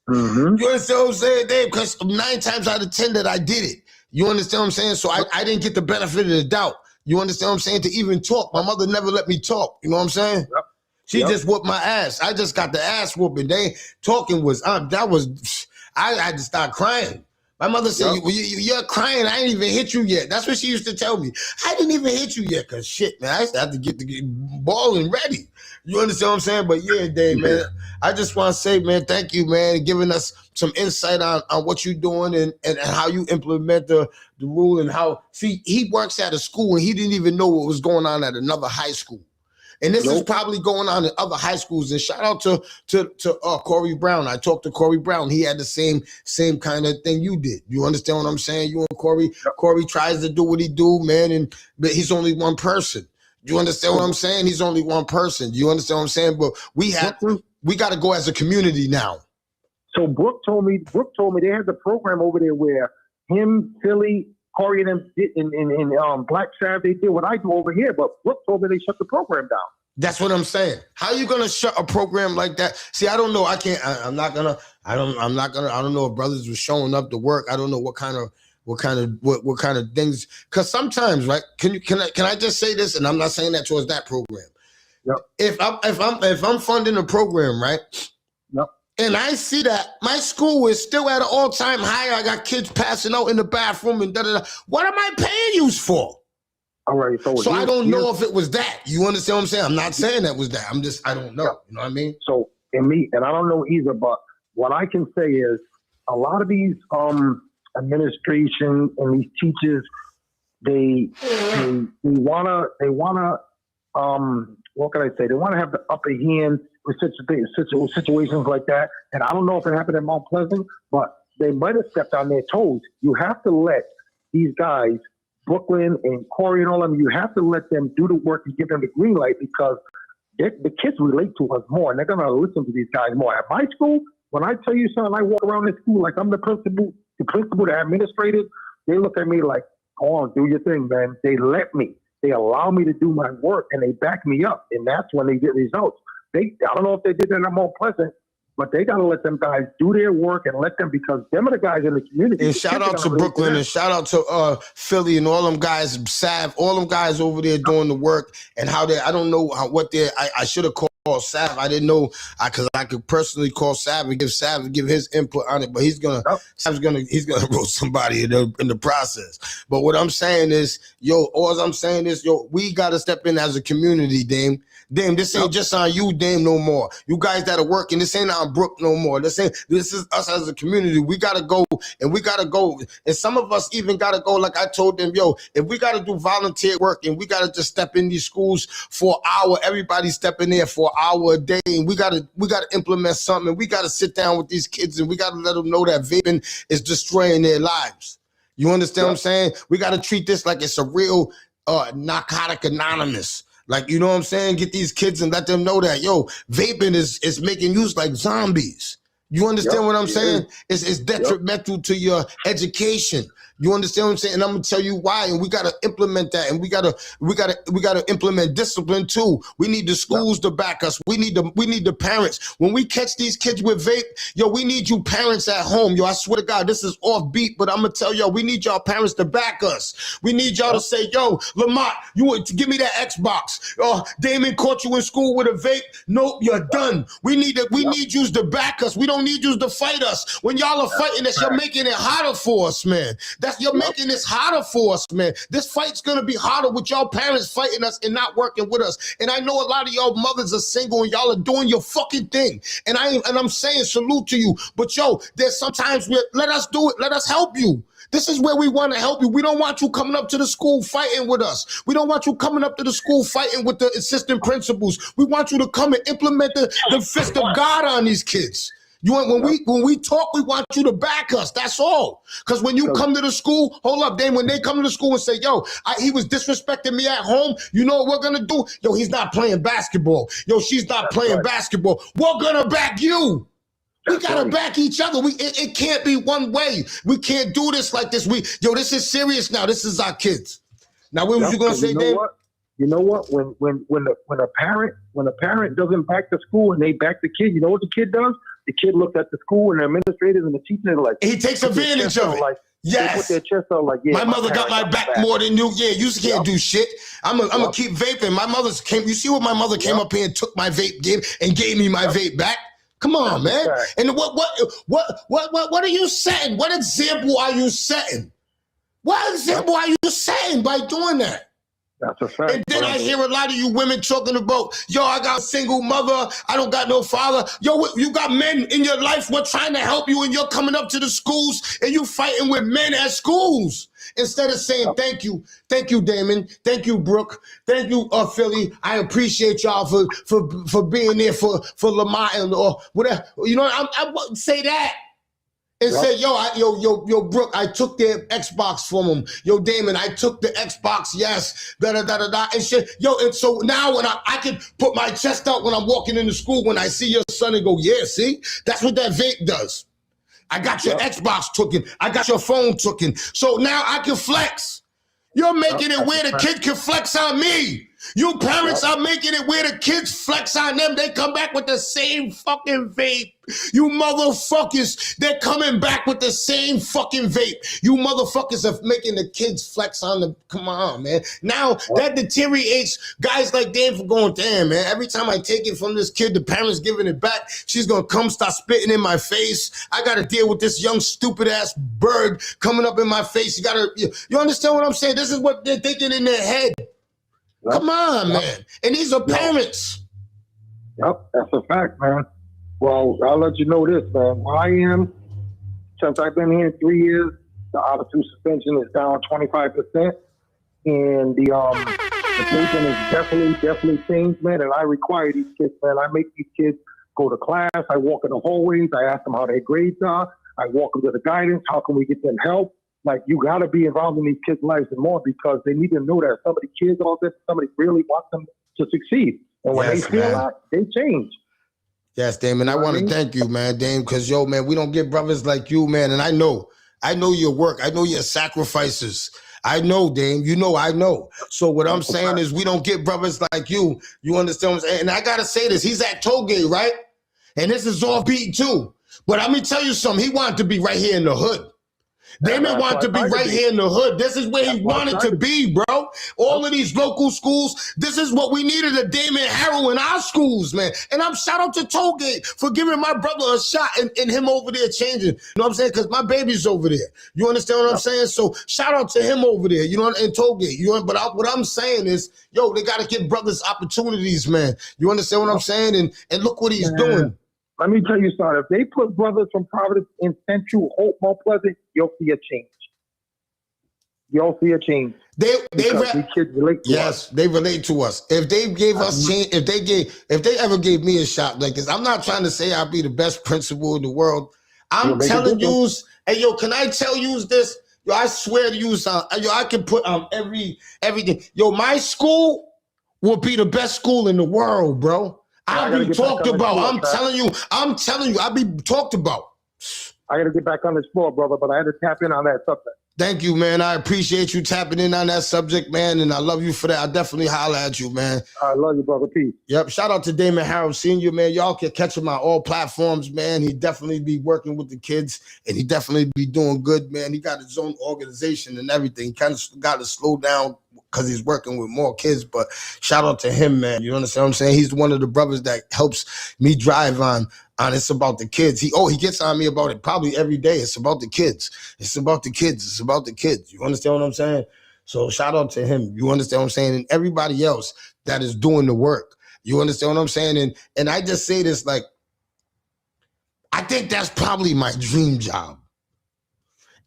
S1: Mm-hmm. You understand what I'm saying, Dame? Because 9 times out of 10 that I did it. You understand what I'm saying? So I didn't get the benefit of the doubt. You understand what I'm saying? To even talk. My mother never let me talk. You know what I'm saying? Yep. She just whooped my ass. I just got the ass whooping. They talking was, I had to start crying. My mother said, you're crying. I ain't even hit you yet. That's what she used to tell me. I didn't even hit you yet. Cause shit, man, I used to have to get the ball and ready. You understand what I'm saying? But yeah, Dave, man, I just want to say, man, thank you, man, giving us some insight on what you're doing and how you implement the rule and how, he works at a school and he didn't even know what was going on at another high school. And this is probably going on in other high schools. And shout out to Corey Brown. I talked to Corey Brown. He had the same kind of thing you did. You understand what I'm saying? You and Corey. Corey tries to do what he do, man, but he's only one person. You understand what I'm saying? He's only one person. You understand what I'm saying? But we got to go as a community now.
S5: So Brooke told me they had the program over there where him, Philly, Corey and them in Black Sabbath, they did what I do over here, but Brooke told me they shut the program down.
S1: That's what I'm saying. How are you gonna shut a program like that? See, I don't know. I don't know if brothers were showing up to work. I don't know what kind of things. Because sometimes, right? Can I just say this? And I'm not saying that towards that program.
S5: Yep.
S1: If I'm funding a program, right?
S5: Yep.
S1: And I see that my school is still at an all-time high. I got kids passing out in the bathroom and da-da-da. What am I paying you for?
S5: All right.
S1: So I don't know if it was that. You understand what I'm saying? I'm not saying that was that. I don't know. You know what I mean?
S5: So, and I don't know either, but what I can say is a lot of these administration and these teachers, they wanna what can I say? They want to have the upper hand with situations like that. And I don't know if it happened at Mount Pleasant, but they might have stepped on their toes. You have to let these guys, Brooklyn and Corey and all of them, you have to let them do the work and give them the green light because the kids relate to us more and they're going to listen to these guys more. At my school, when I tell you something, I walk around the school like I'm the principal, the administrators, they look at me like, go on, do your thing, man. They let me. They allow me to do my work and they back me up. And that's when they get results. I don't know if they did that at Mount Pleasant, but they got to let them guys do their work and let them, because them are the guys in the community.
S1: And shout out to Brooklyn and shout out to Philly and all them guys, Sav, all them guys over there doing the work and how I don't know I should have called Sav. I didn't know because I could personally call Sav and give his input on it, but he's gonna roast somebody in the process. But what I'm saying is, we gotta step in as a community, Dame. Dame, this ain't just on you, Dame, no more. You guys that are working, this ain't on Brooke no more. This is us as a community. We gotta go. And some of us even gotta go, like I told them, if we gotta do volunteer work and we gotta just step in these schools for an hour, everybody step in there for an hour a day, and we gotta implement something, and we gotta sit down with these kids and we gotta let them know that vaping is destroying their lives. You understand what I'm saying? We gotta treat this like it's a real narcotic anonymous. Like, you know what I'm saying? Get these kids and let them know that, vaping is making you like zombies. You understand what I'm saying? It's detrimental to your education. You understand what I'm saying? And I'm gonna tell you why. And we gotta implement that. And we gotta implement discipline too. We need the schools to back us. We need the parents. When we catch these kids with vape, yo, we need you parents at home. Yo, I swear to God, this is offbeat, but I'm gonna tell y'all, we need y'all parents to back us. We need y'all to say, yo, Lamont, you want to give me that Xbox. Damon caught you in school with a vape. Nope, you're done. We need you to back us. We don't need you to fight us. When y'all are fighting us, you're making it harder for us, man. You're making this harder for us, man. This fight's gonna be harder with y'all parents fighting us and not working with us. And I know a lot of y'all mothers are single and y'all are doing your fucking thing. And I'm saying salute to you. But yo, there's sometimes let us do it. Let us help you. This is where we want to help you. We don't want you coming up to the school fighting with us. We don't want you coming up to the school fighting with the assistant principals. We want you to come and implement the fist of God on these kids. When we talk, we want you to back us. That's all. Because when you come to the school, hold up, Dame, when they come to the school and say, yo, he was disrespecting me at home, you know what we're going to do? Yo, he's not playing basketball. Yo, she's not playing basketball. We're going to back you. We got to back each other. It can't be one way. We can't do this like this. This is serious now. This is our kids. Now, what was you going to say, Dame?
S5: You know what? When a parent doesn't back the school and they back the kid, you know what the kid does? The kid looks at the school and the administrators and the teachers and like
S1: he takes advantage of it.
S5: Like,
S1: yes,
S5: they put their chest out like, yeah,
S1: my mother got my back more than you. Yeah, you can't do shit. I'm gonna keep vaping. My mother's came. You see what my mother came up here and took my vape, gave me my vape back. Come on, man. And what are you setting? What example are you setting? What example are you setting by doing that?
S5: That's a fact.
S1: And then I hear a lot of you women talking about, yo, I got a single mother. I don't got no father. Yo, you got men in your life. We're trying to help you, and you're coming up to the schools and you fighting with men at schools. Instead of saying thank you, Damon, thank you, Brooke, thank you, Philly. I appreciate y'all for being there for Lamont or whatever. You know, I wouldn't say that. And say, yo, Brooke, I took their Xbox from him. Yo, Damon, I took the Xbox, yes, da-da-da-da-da, and shit. Yo, and so now when I can put my chest out when I'm walking into school, when I see your son and go, yeah, see? That's what that vape does. I got your Xbox taken. I got your phone taken. So now I can flex. You're making it where the kid can flex on me. You parents are making it where the kids flex on them. They come back with the same fucking vape. You motherfuckers, they're coming back with the same fucking vape. You motherfuckers are making the kids flex on them. Come on, man. Now that deteriorates guys like Dan for going, damn, man. Every time I take it from this kid, the parents giving it back. She's going to come start spitting in my face. I got to deal with this young stupid ass bird coming up in my face. You understand what I'm saying? This is what they're thinking in their head. Come on, man. And these are parents.
S5: Yep, that's a fact, man. Well, I'll let you know this, man. Where I am, since I've been here 3 years, the out-of-school suspension is down 25%. And the vaping is definitely changed, man. And I require these kids, man. I make these kids go to class. I walk in the hallways. I ask them how their grades are. I walk them to the guidance. How can we get them help? Like, you got to be involved in these kids' lives and more, because they need to know that somebody cares about this. Somebody really wants them to succeed. And when they feel that, they change.
S1: Yes, Damon, I want to thank you, man, Dame, because, yo, man, we don't get brothers like you, man. And I know your work. I know your sacrifices. I know, Dame. You know, I know. So what I'm saying is we don't get brothers like you. You understand what I'm saying? And I got to say this. He's at Tollgate, right? And this is offbeat, too. But let me tell you something. He wanted to be right here in the hood. Damon wanted to be right here in the hood. This is where he wanted to be, bro. All of these local schools, this is what we needed, a Damon Harrell in our schools, man. And I'm shout out to Tollgate for giving my brother a shot and him over there changing. You know what I'm saying? Because my baby's over there. You understand what I'm saying? So shout out to him over there, you know, in Tollgate. But what I'm saying is, yo, they got to give brothers opportunities, man. You understand what I'm saying? And look what he's doing.
S5: Let me tell you something. If they put brothers from Providence in Central, Hope, Mount Pleasant, you'll see a change. You'll see a change. These kids relate to us.
S1: They relate to us. If they gave us change, if they ever gave me a shot like this, I'm not trying to say I'll be the best principal in the world. I'm telling you, hey, yo, can I tell you this? Yo, I swear to you, yo, I can put everything. Yo, my school will be the best school in the world, bro. I'll be talked about. I'm telling you, I'll be talked about.
S5: I got to get back on this floor, brother, but I had to tap in on that subject.
S1: Thank you, man. I appreciate you tapping in on that subject, man, and I love you for that. I definitely holler at you, man.
S5: I love you, brother. Peace.
S1: Yep. Shout out to Damon Harold Sr., man. Y'all can catch him on all platforms, man. He definitely be working with the kids, and he definitely be doing good, man. He got his own organization and everything. He kind of got to slow down because he's working with more kids, but shout out to him, man. You understand what I'm saying? He's one of the brothers that helps me drive on It's About the Kids. He gets on me about it probably every day. It's about the kids. It's about the kids. It's about the kids. You understand what I'm saying? So shout out to him. You understand what I'm saying? And everybody else that is doing the work. You understand what I'm saying? And I just say this like, I think that's probably my dream job.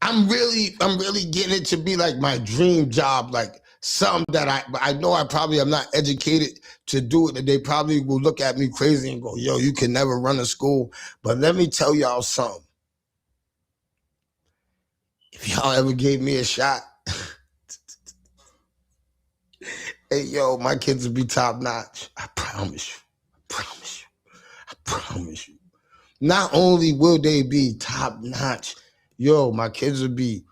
S1: I'm really getting it to be like my dream job, like something that I know I probably am not educated to do it, and they probably will look at me crazy and go, yo, you can never run a school. But let me tell y'all something. If y'all ever gave me a shot, hey, yo, my kids will be top notch. I promise you. I promise you. I promise you. Not only will they be top notch, yo, my kids will be,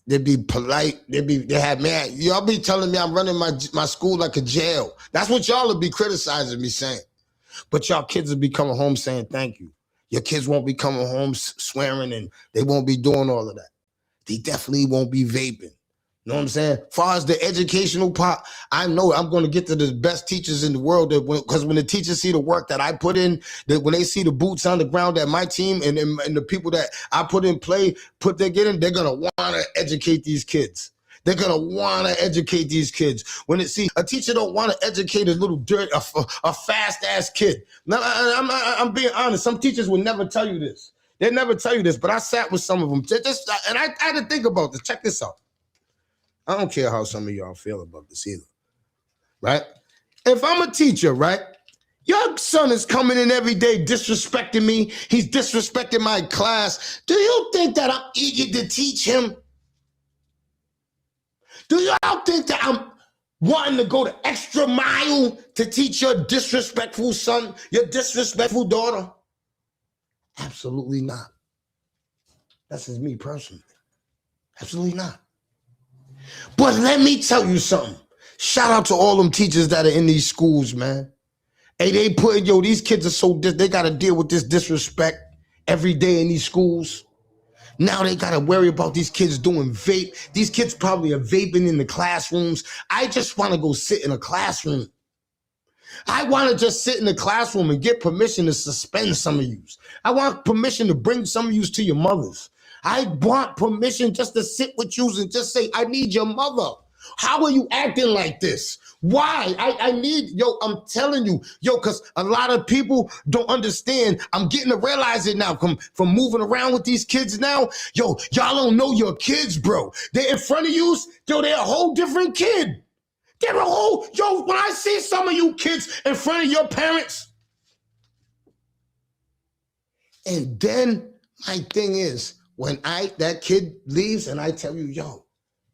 S1: they be polite. Y'all be telling me I'm running my school like a jail. That's what y'all will be criticizing me saying. But y'all kids will be coming home saying thank you. Your kids won't be coming home swearing and they won't be doing all of that. They definitely won't be vaping. You know what I'm saying? As far as the educational part, I know I'm going to get to the best teachers in the world because when the teachers see the work that I put in, that when they see the boots on the ground that my team and the people that I put in play, they're going to want to educate these kids. They're going to want to educate these kids. When they see a teacher don't want to educate a little a fast-ass kid. Now, I'm being honest. Some teachers will never tell you this. They'll never tell you this, but I sat with some of them. And I had to think about this. Check this out. I don't care how some of y'all feel about this either, right? If I'm a teacher, right, your son is coming in every day disrespecting me. He's disrespecting my class. Do you think that I'm eager to teach him? Do y'all think that I'm wanting to go the extra mile to teach your disrespectful son, your disrespectful daughter? Absolutely not. That's just me personally. Absolutely not. But let me tell you something. Shout out to all them teachers that are in these schools, man. Hey, they putting, these kids are so, they got to deal with this disrespect every day in these schools. Now they got to worry about these kids doing vape. These kids probably are vaping in the classrooms. I just want to go sit in a classroom. I want to just sit in the classroom and get permission to suspend some of you. I want permission to bring some of you to your mothers. I want permission just to sit with you and just say, I need your mother. How are you acting like this? Why? I need, I'm telling you, because a lot of people don't understand. I'm getting to realize it now from moving around with these kids now. Y'all don't know your kids, bro. They're in front of you, they're a whole different kid. They're a whole, when I see some of you kids in front of your parents. And then my thing is, when that kid leaves and I tell you,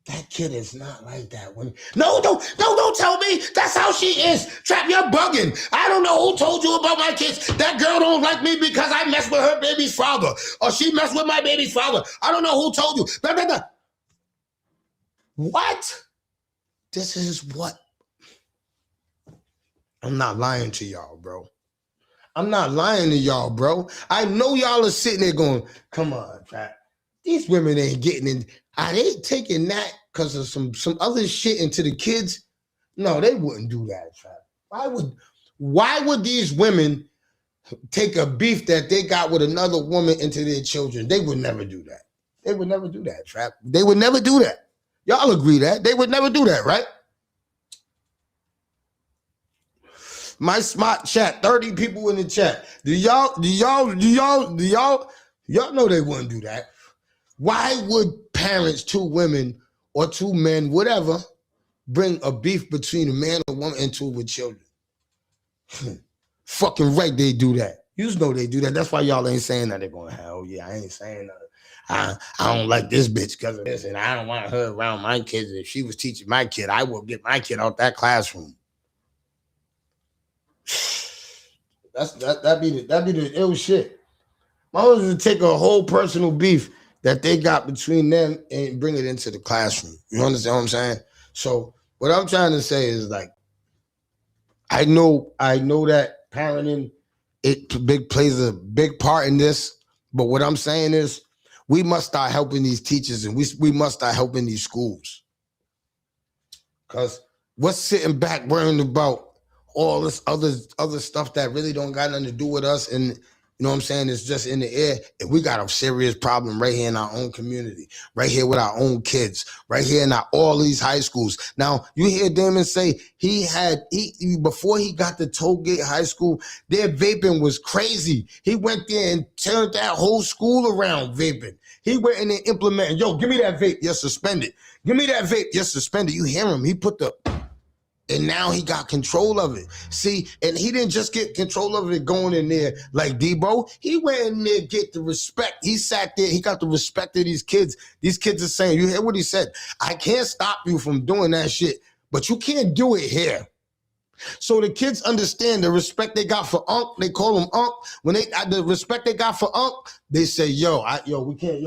S1: that kid is not like that. No, don't tell me that's how she is. Trap, you're bugging. I don't know who told you about my kids. That girl don't like me because I messed with her baby's father. Or she messed with my baby's father. I don't know who told you. Blah, blah, blah. What? This is what? I'm not lying to y'all, bro. I'm not lying to y'all, bro. I know y'all are sitting there going, come on, Trap. These women ain't getting in. Are they taking that because of some other shit into the kids? No, they wouldn't do that, Trap. Why would these women take a beef that they got with another woman into their children? They would never do that. They would never do that, Trap. They would never do that. Y'all agree that? They would never do that, right? My smart chat, 30 people in the chat. Do y'all know they wouldn't do that? Why would parents, two women or two men, whatever, bring a beef between a man, a woman, and two with children? Fucking right, they do that. You know they do that. That's why y'all ain't saying that. They're going, hell yeah, I ain't saying that. I don't like this bitch because of this, and I don't want her around my kids. If she was teaching my kid, I will get my kid out that classroom. That'd be the ill shit. My husband would take a whole personal beef that they got between them and bring it into the classroom. You understand what I'm saying? So what I'm trying to say is like, I know that parenting plays a big part in this, but what I'm saying is we must start helping these teachers and we must start helping these schools. Because what's sitting back worrying about all this other stuff that really don't got nothing to do with us, and you know what I'm saying, it's just in the air. And we got a serious problem right here in our own community, right here with our own kids, right here in all these high schools. Now, you hear Damon say he before he got to Tollgate High School, their vaping was crazy. He went there and turned that whole school around vaping. He went in there implementing, yo, give me that vape, you're suspended. Give me that vape, you're suspended. You hear him, he put the... And now he got control of it. See, and he didn't just get control of it going in there like Debo. He went in there, get the respect. He sat there, he got the respect of these kids. These kids are saying, you hear what he said? I can't stop you from doing that shit, but you can't do it here. So the kids understand the respect they got for Unc. They call him Unc. When the respect they got for Unc, they say, we can't,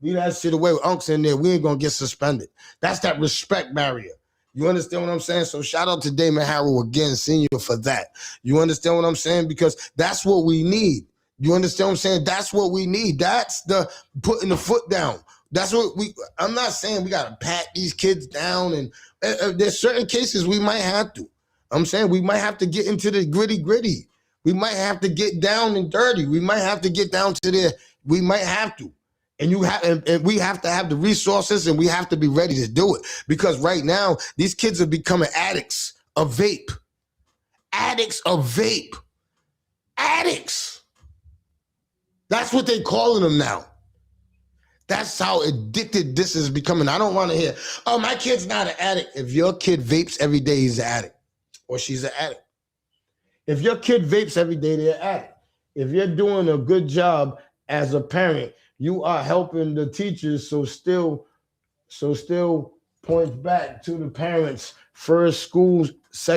S1: leave that shit away with Unc's in there. We ain't gonna get suspended. That's that respect barrier. You understand what I'm saying? So shout out to Damon Harrell again, senior, for that. You understand what I'm saying? Because that's what we need. You understand what I'm saying? That's what we need. That's the putting the foot down. That's what I'm not saying we got to pat these kids down. And there's certain cases we might have to. I'm saying we might have to get into the gritty. We might have to get down and dirty. We might have to get down to there. We might have to. And we have to have the resources, and we have to be ready to do it. Because right now, these kids are becoming addicts of vape. Addicts of vape. Addicts. That's what they're calling them now. That's how addicted this is becoming. I don't want to hear, oh, my kid's not an addict. If your kid vapes every day, he's an addict. Or she's an addict. If your kid vapes every day, they're an addict. If you're doing a good job as a parent, you are helping the teachers, so still points back to the parents. First, schools,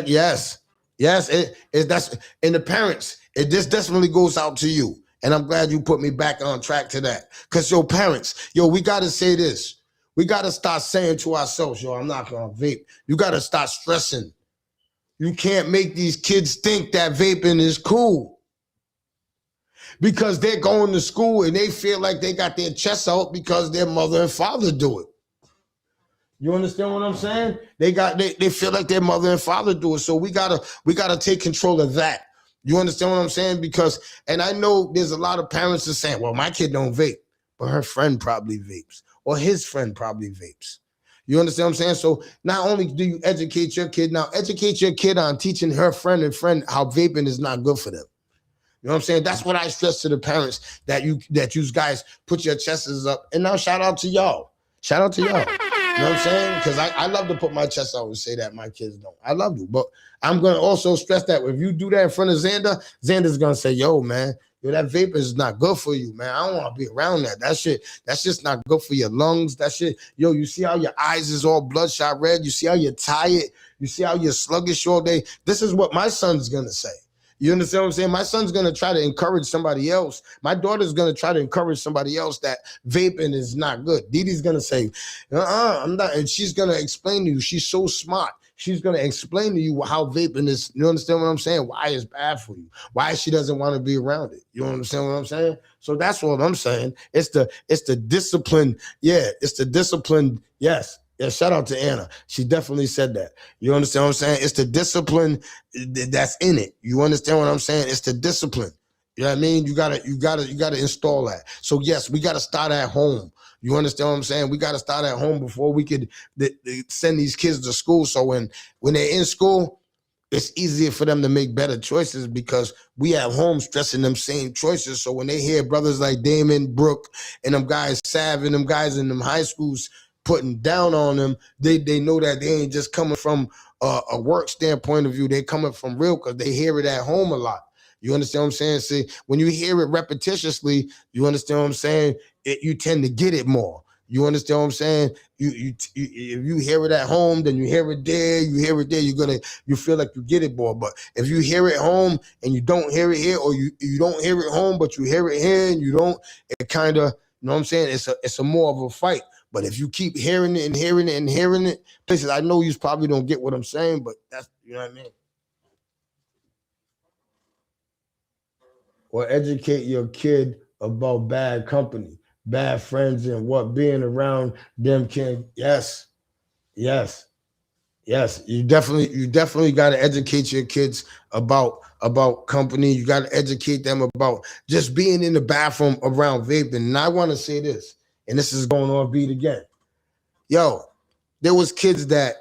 S1: yes, that's and the parents. This definitely goes out to you, and I'm glad you put me back on track to that. Cause parents, we gotta say this. We gotta start saying to ourselves, I'm not gonna vape. You gotta start stressing. You can't make these kids think that vaping is cool. Because they're going to school and they feel like they got their chest out because their mother and father do it. You understand what I'm saying? They feel like their mother and father do it. So we gotta take control of that. You understand what I'm saying? Because, and I know there's a lot of parents that are saying, well, my kid don't vape, but her friend probably vapes, or his friend probably vapes. You understand what I'm saying? So not only do you educate your kid, now educate your kid on teaching her friend how vaping is not good for them. You know what I'm saying? That's what I stress to the parents, that you guys put your chests up. And now shout out to y'all. Shout out to y'all. You know what I'm saying? Because I love to put my chest out and say that my kids don't. I love you. But I'm going to also stress that if you do that in front of Xander, Xander's going to say, man, that vape is not good for you, man. I don't want to be around that. That's just not good for your lungs. That shit, you see how your eyes is all bloodshot red? You see how you're tired? You see how you're sluggish all day? This is what my son's going to say. You understand what I'm saying? My son's going to try to encourage somebody else. My daughter's going to try to encourage somebody else that vaping is not good. Didi's going to say, I'm not. And she's going to explain to you. She's so smart. She's going to explain to you how vaping is. You understand what I'm saying? Why it's bad for you. Why she doesn't want to be around it. You understand what I'm saying? So that's what I'm saying. It's the discipline. Yeah, it's the discipline. Yes. Yeah, shout out to Anna. She definitely said that. You understand what I'm saying? It's the discipline that's in it. You understand what I'm saying? It's the discipline. You know what I mean? You gotta install that. So yes, we gotta start at home. You understand what I'm saying? We gotta start at home before we could send these kids to school. So when they're in school, it's easier for them to make better choices because we at home stressing them same choices. So when they hear brothers like Damon, Brooke, and them guys, Sav, and them guys in them high schools putting down on them, they know that they ain't just coming from a work standpoint of view. They coming from real because they hear it at home a lot. You understand what I'm saying? See, when you hear it repetitiously, you understand what I'm saying? You tend to get it more. You understand what I'm saying? If you hear it at home, then you hear it there. You hear it there. You feel like you get it more. But if you hear it home and you don't hear it here, or you don't hear it home but you hear it here and you don't, it kind of You know what I'm saying? It's a more of a fight. But if you keep hearing it and hearing it and hearing it, places I know you probably don't get what I'm saying, but that's, you know what I mean? Or educate your kid about bad company, bad friends, and what being around them can. Yes. You definitely got to educate your kids about company. You got to educate them about just being in the bathroom around vaping. And I want to say this, and this is going on beat again. Yo, there was kids that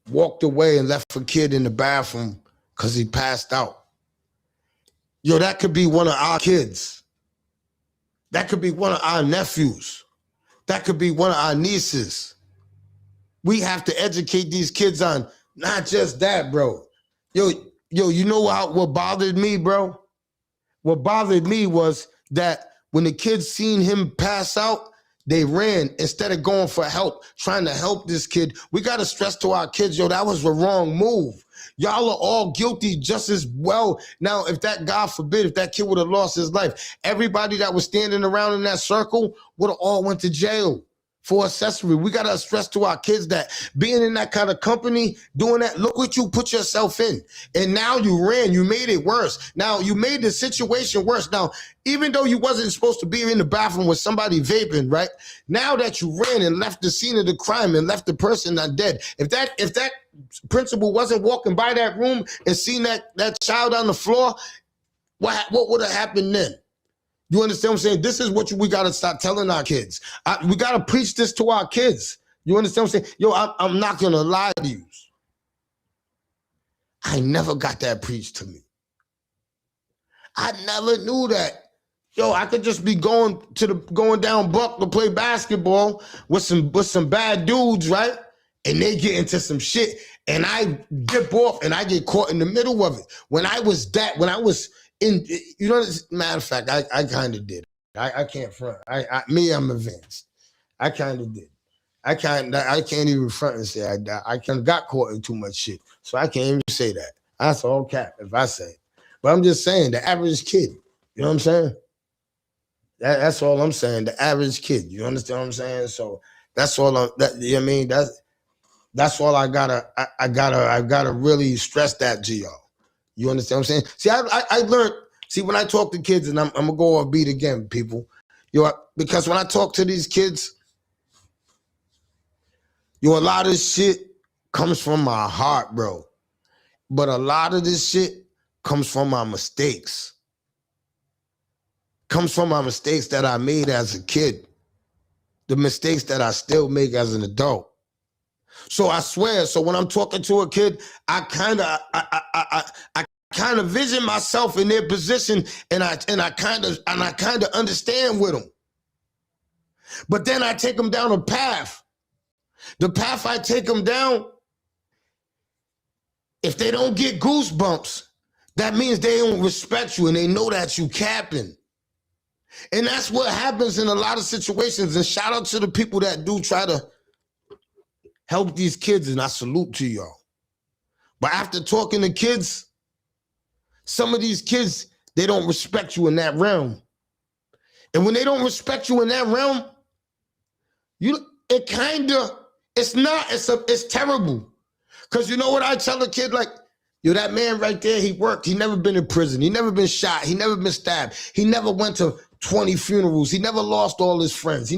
S1: walked away and left a kid in the bathroom because he passed out. Yo, that could be one of our kids. That could be one of our nephews. That could be one of our nieces. We have to educate these kids on not just that, bro. Yo, you know what bothered me, bro? What bothered me was that when the kids seen him pass out, they ran instead of going for help, trying to help this kid. We got to stress to our kids, yo, that was the wrong move. Y'all are all guilty just as well. Now, if that, God forbid, if that kid would have lost his life, everybody that was standing around in that circle would have all went to jail for accessory. We got to stress to our kids that being in that kind of company, doing that, look what you put yourself in. And now you ran, you made it worse. Now you made the situation worse. Now, even though you wasn't supposed to be in the bathroom with somebody vaping, right? Now that you ran and left the scene of the crime and left the person not dead, if that principal wasn't walking by that room and seen that child on the floor, what would have happened then? You understand what I'm saying? This is what we got to start telling our kids. We got to preach this to our kids. You understand what I'm saying? Yo, I'm not going to lie to you. I never got that preached to me. I never knew that. Yo, I could just be going down Buck to play basketball with some bad dudes, right? And they get into some shit, and I dip off, and I get caught in the middle of it. When I was in, you know, matter of fact, I kind of did. I can't front. I'm advanced. I kind of did. I can't even front and say I kind of got caught in too much shit. So I can't even say that. That's all cap if I say it. But I'm just saying the average kid. You know what I'm saying? That's all I'm saying. The average kid. You understand what I'm saying? So that's all. You know what I mean? That's all I gotta really stress that to y'all. You understand what I'm saying? See, I learned, when I talk to kids, and I'm going to go off beat again, people, because when I talk to these kids, a lot of this shit comes from my heart, bro. But a lot of this shit comes from my mistakes. Comes from my mistakes that I made as a kid. The mistakes that I still make as an adult. So I swear, so when I'm talking to a kid, I kind of vision myself in their position, and I kind of understand with them. But then I take them down a path. The path I take them down, if they don't get goosebumps, that means they don't respect you and they know that you capping. And that's what happens in a lot of situations. And shout out to the people that do try to help these kids, and I salute to y'all. But after talking to kids, some of these kids, they don't respect you in that realm. And when they don't respect you in that realm, it's terrible. Because you know what I tell a kid, like, yo, that man right there, he worked. He never been in prison. He never been shot. He never been stabbed. He never went to 20 funerals. He never lost all his friends.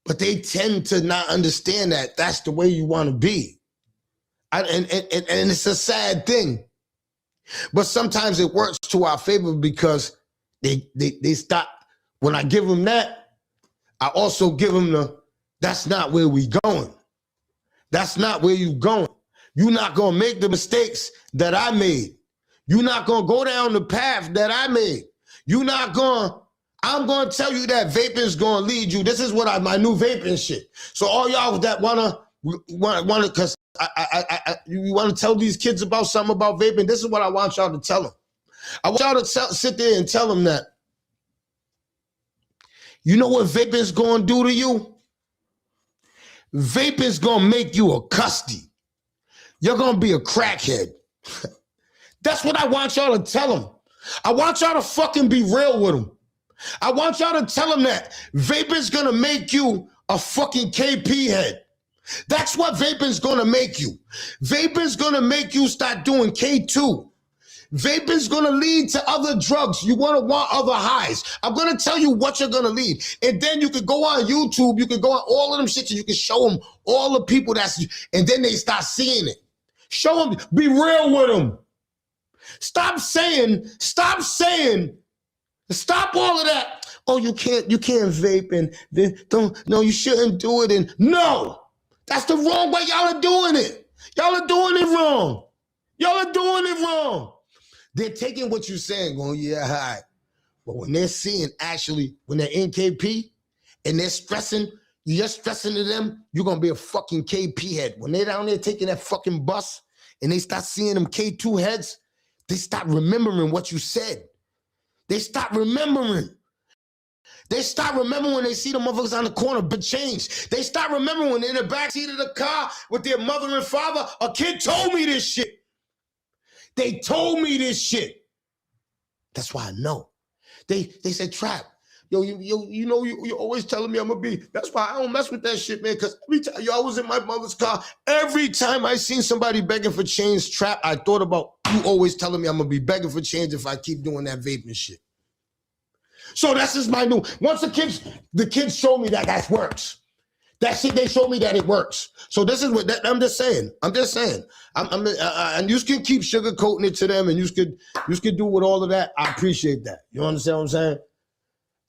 S1: But they tend to not understand that that's the way you want to be. And it's a sad thing. But sometimes it works to our favor because they stop. When I give them that, I also give them that's not where we going. That's not where you going. You're not going to make the mistakes that I made. You're not going to go down the path that I made. I'm going to tell you that vaping is going to lead you. This is what my new vaping shit. So all y'all that want to, because you want to tell these kids about something about vaping, this is what I want y'all to tell them. I want y'all to sit there and tell them that, you know what vaping is going to do to you? Vaping is going to make you a custy. You're going to be a crackhead. That's what I want y'all to tell them. I want y'all to fucking be real with them. I want y'all to tell them that vaping's gonna make you a fucking KP head. That's what vaping's gonna make you. Vaping's gonna make you start doing K2. Vaping's gonna lead to other drugs. You want other highs. I'm gonna tell you what you're gonna lead. And then you could go on YouTube, you could go on all of them shit, and you can show them all the people and then they start seeing it. Show them, be real with them. Stop all of that. Oh, you can't vape and you shouldn't do it. And no, that's the wrong way y'all are doing it. Y'all are doing it wrong. They're taking what you're saying, going, yeah, hi. But when they're seeing when they're in KP and they're stressing, you're stressing to them, you're going to be a fucking KP head. When they're down there taking that fucking bus and they start seeing them K2 heads, they stop remembering what you said. They stop remembering. They start remembering when they see the motherfuckers on the corner, but change. They start remembering when they're in the backseat of the car with their mother and father. A kid told me this shit. They told me this shit. That's why I know. They said, Trap, you always telling me I'm gonna be. That's why I don't mess with that shit, man. Because every time I was in my mother's car, every time I seen somebody begging for change, Trap, I thought about you always telling me I'm gonna be begging for change if I keep doing that vaping shit. So that's just my new. Once the kids show me that works. That shit, they show me that it works. So this is what I'm just saying. And you can keep sugarcoating it to them, and you could do with all of that. I appreciate that. You understand what I'm saying?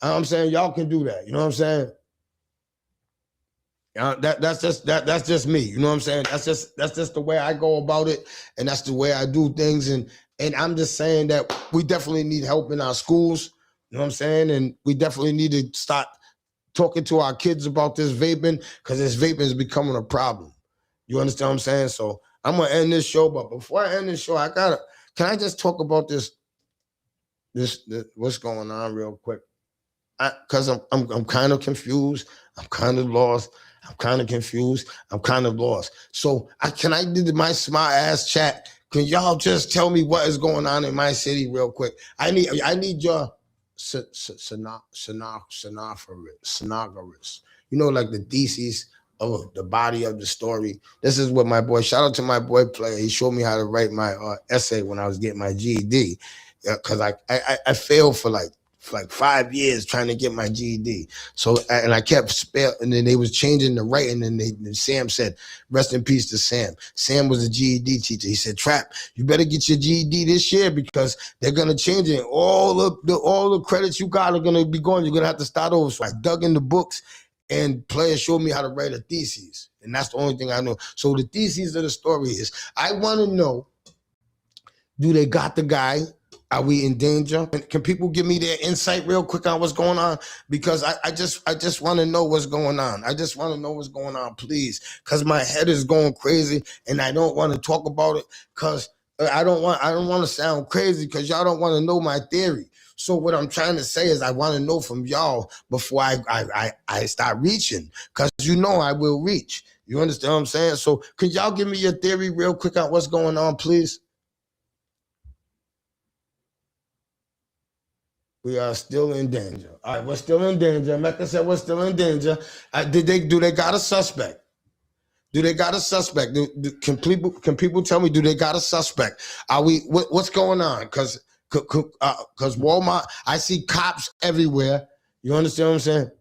S1: I'm saying y'all can do that. You know what I'm saying? That's just me. You know what I'm saying? That's just the way I go about it, and that's the way I do things. And I'm just saying that we definitely need help in our schools. You know what I'm saying? And we definitely need to start talking to our kids about this vaping, because this vaping is becoming a problem. You understand what I'm saying? So I'm gonna end this show, but before I end this show, can I just talk about this what's going on real quick? Because I'm kind of confused. I'm kind of lost. I'm kind of confused. I'm kind of lost. So can I do my smart ass chat? Can y'all just tell me what is going on in my city real quick? I need your sonographers. You know, like the thesis of the body of the story. This is what my boy, shout out to my boy Player. He showed me how to write my essay when I was getting my GED. Because I failed for like 5 years trying to get my GED. So, and I kept spelling, and then they was changing the writing, and Sam said, rest in peace to Sam. Sam was a GED teacher. He said, Trap, you better get your GED this year because they're going to change it. All the credits you got are going to be gone. You're going to have to start over. So I dug in the books, and Player showed me how to write a thesis. And that's the only thing I know. So the thesis of the story is, I want to know, do they got the guy? Are we in danger? Can people give me their insight real quick on what's going on? Because I just want to know what's going on. I just want to know what's going on, please. Because my head is going crazy, and I don't want to talk about it because I don't want to sound crazy because y'all don't want to know my theory. So what I'm trying to say is I want to know from y'all before I start reaching, because you know I will reach. You understand what I'm saying? So can y'all give me your theory real quick on what's going on, please? We are still in danger. All right, we're still in danger. Mecca said we're still in danger. Do they got a suspect? Do they got a suspect? Can people tell me? Do they got a suspect? Are we? What's going on? Because Walmart, I see cops everywhere. You understand what I'm saying?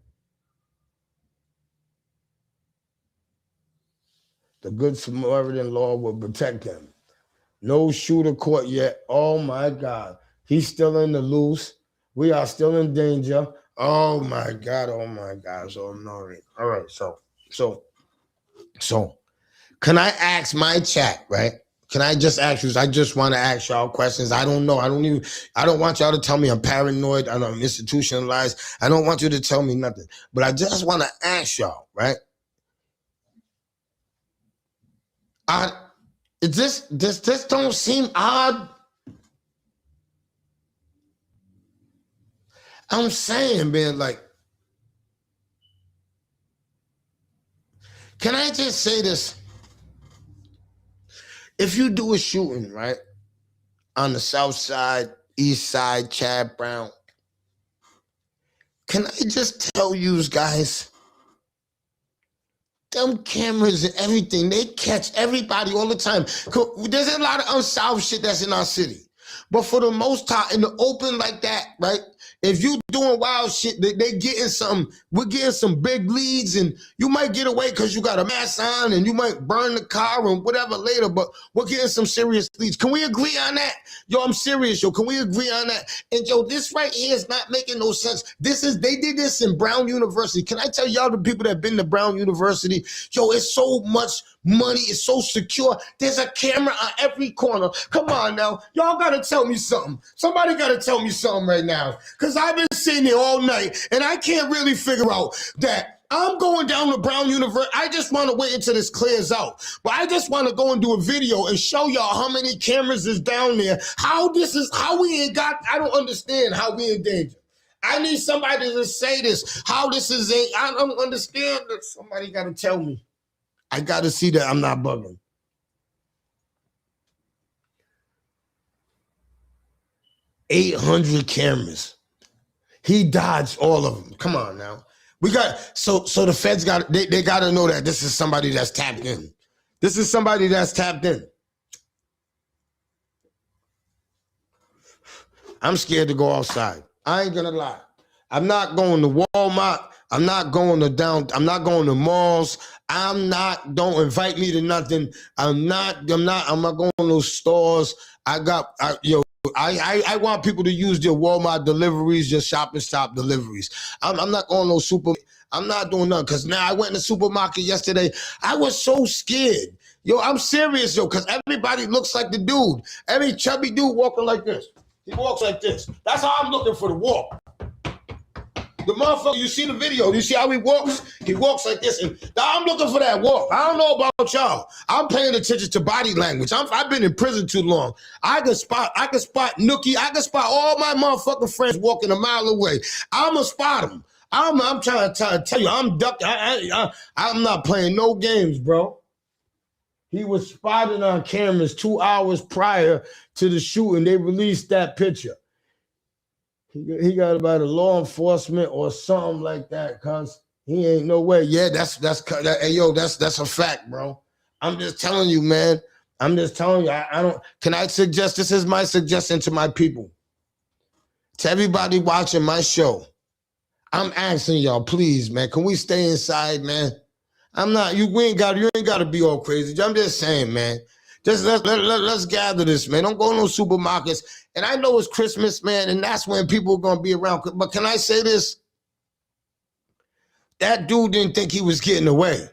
S1: The good Samaritan law will protect them. No shooter caught yet. Oh my God, he's still in the loose. We are still in danger. Oh my God. Oh my God. So no. All right. So can I ask my chat, right? Can I just ask you? I just want to ask y'all questions. I don't know. I don't want y'all to tell me I'm paranoid. I'm institutionalized. I don't want you to tell me nothing. But I just want to ask y'all, right? This don't seem odd. I'm saying, man, like, can I just say this? If you do a shooting, right, on the south side, East Side Chad Brown. Can I just tell you guys, them cameras and everything, they catch everybody all the time. There's a lot of unsolved shit that's in our city. But for the most part, in the open like that, right? If you doing wild shit, they getting something. We're getting some big leads, and you might get away because you got a mask on, and you might burn the car and whatever later. But we're getting some serious leads. Can we agree on that? Yo, I'm serious, yo. Can we agree on that? And yo, this right here is not making no sense. They did this in Brown University. Can I tell y'all, the people that have been to Brown University? Yo, it's so much money. It's so secure. There's a camera on every corner. Come on now. Y'all got to tell me something. Somebody got to tell me something right now. Because I've been sitting here all night, and I can't really figure out that I'm going down to Brown University. I just want to wait until this clears out. But I just want to go and do a video and show y'all how many cameras is down there. How we ain't got, I don't understand how we in danger. I need somebody to say this. How this is, I don't understand this. Somebody got to tell me. I got to see that I'm not bugging. 800 cameras. He dodged all of them. Come on now. We got, so the feds they got to know that this is somebody that's tapped in. This is somebody that's tapped in. I'm scared to go outside. I ain't gonna lie. I'm not going to Walmart. I'm not going to malls. Don't invite me to nothing. I'm not going to those stores. I want people to use their Walmart deliveries, your Shop and Stop deliveries. I'm not going to no I'm not doing nothing, because now I went in the supermarket yesterday. I was so scared. Yo, I'm serious, yo, because everybody looks like the dude. Every chubby dude walking like this. He walks like this. That's how I'm looking for the walk. The motherfucker, you see the video. You see how he walks? He walks like this. And I'm looking for that walk. I don't know about y'all. I'm paying attention to body language. I've been in prison too long. I can spot Nookie. I can spot all my motherfucking friends walking a mile away. I'm going to spot them. I'm trying to tell you, I'm ducking. I'm not playing no games, bro. He was spotted on cameras 2 hours prior to the shooting. They released that picture. He got about a law enforcement or something like that, cuz he ain't no way. Yeah, that's a fact, bro. I'm just telling you, man. I'm just telling you. I don't. Can I suggest? This is my suggestion to my people, to everybody watching my show. I'm asking y'all, please, man. Can we stay inside, man? You ain't got to be all crazy. I'm just saying, man. Just let's gather this, man. Don't go to no supermarkets. And I know it's Christmas, man, and that's when people are going to be around. But can I say this? That dude didn't think he was getting away.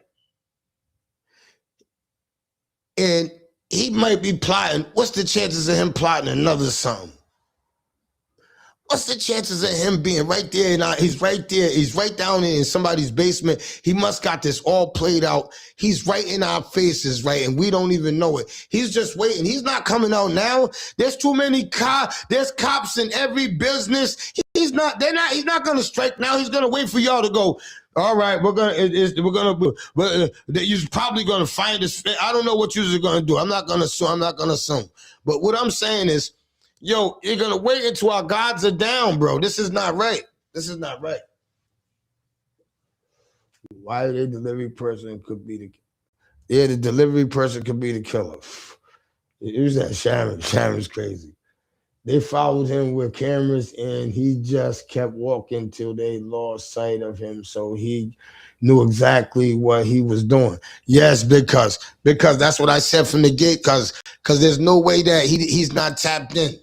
S1: And he might be plotting. What's the chances of him plotting another something? What's the chances of him being right there? And he's right there. He's right down there in somebody's basement. He must got this all played out. He's right in our faces, right? And we don't even know it. He's just waiting. He's not coming out now. There's too many cops. There's cops in every business. He's not going to strike now. He's going to wait for y'all to go, all right, you're probably going to find this. I don't know what you're going to do. I'm not going to assume. But what I'm saying is, yo, you're going to wait until our gods are down, bro. This is not right. Why the delivery person could be the delivery person could be the killer. Who's that? Sharon. Sharon's crazy. They followed him with cameras, and he just kept walking till they lost sight of him. So he knew exactly what he was doing. Yes, because that's what I said from the gate, because there's no way that he's not tapped in.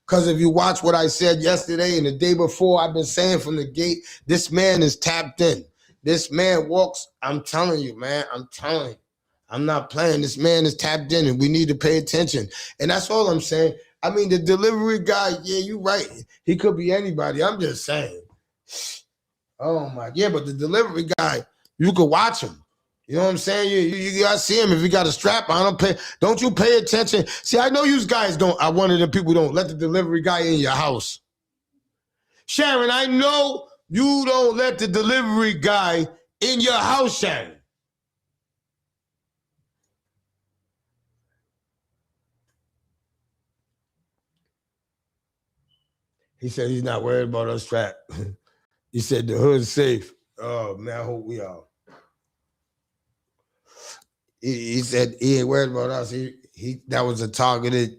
S1: Because if you watch what I said yesterday and the day before, I've been saying from the gate, this man is tapped in. This man walks. I'm telling you, man. I'm not playing. This man is tapped in, and we need to pay attention. And that's all I'm saying. I mean, the delivery guy, yeah, you're right. He could be anybody. I'm just saying. Oh, my. Yeah, but the delivery guy, you could watch him. You know what I'm saying? You got to see him. If he got a strap on, don't you pay attention? See, I know you guys don't. I one of the people don't let the delivery guy in your house. Sharon, I know you don't let the delivery guy in your house, Sharon. He said he's not worried about us, Trap. He said the hood's safe. Oh, man, I hope we are. He said he ain't worried about us. He that was a targeted.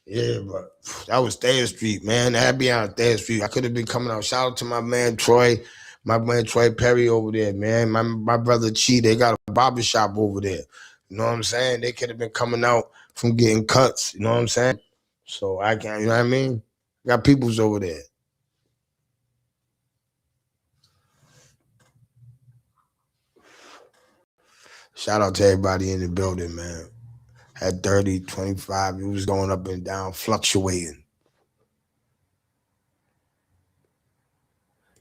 S1: Yeah, but that was Thayer Street, man. That'd be on Thayer Street. I could have been coming out. Shout out to my man Troy Perry over there, man. My brother Chi, they got a barbershop over there. You know what I'm saying? They could have been coming out from getting cuts. You know what I'm saying? So I can't, you know what I mean? Got peoples over there. Shout out to everybody in the building, man. Had 30, 25. It was going up and down, fluctuating.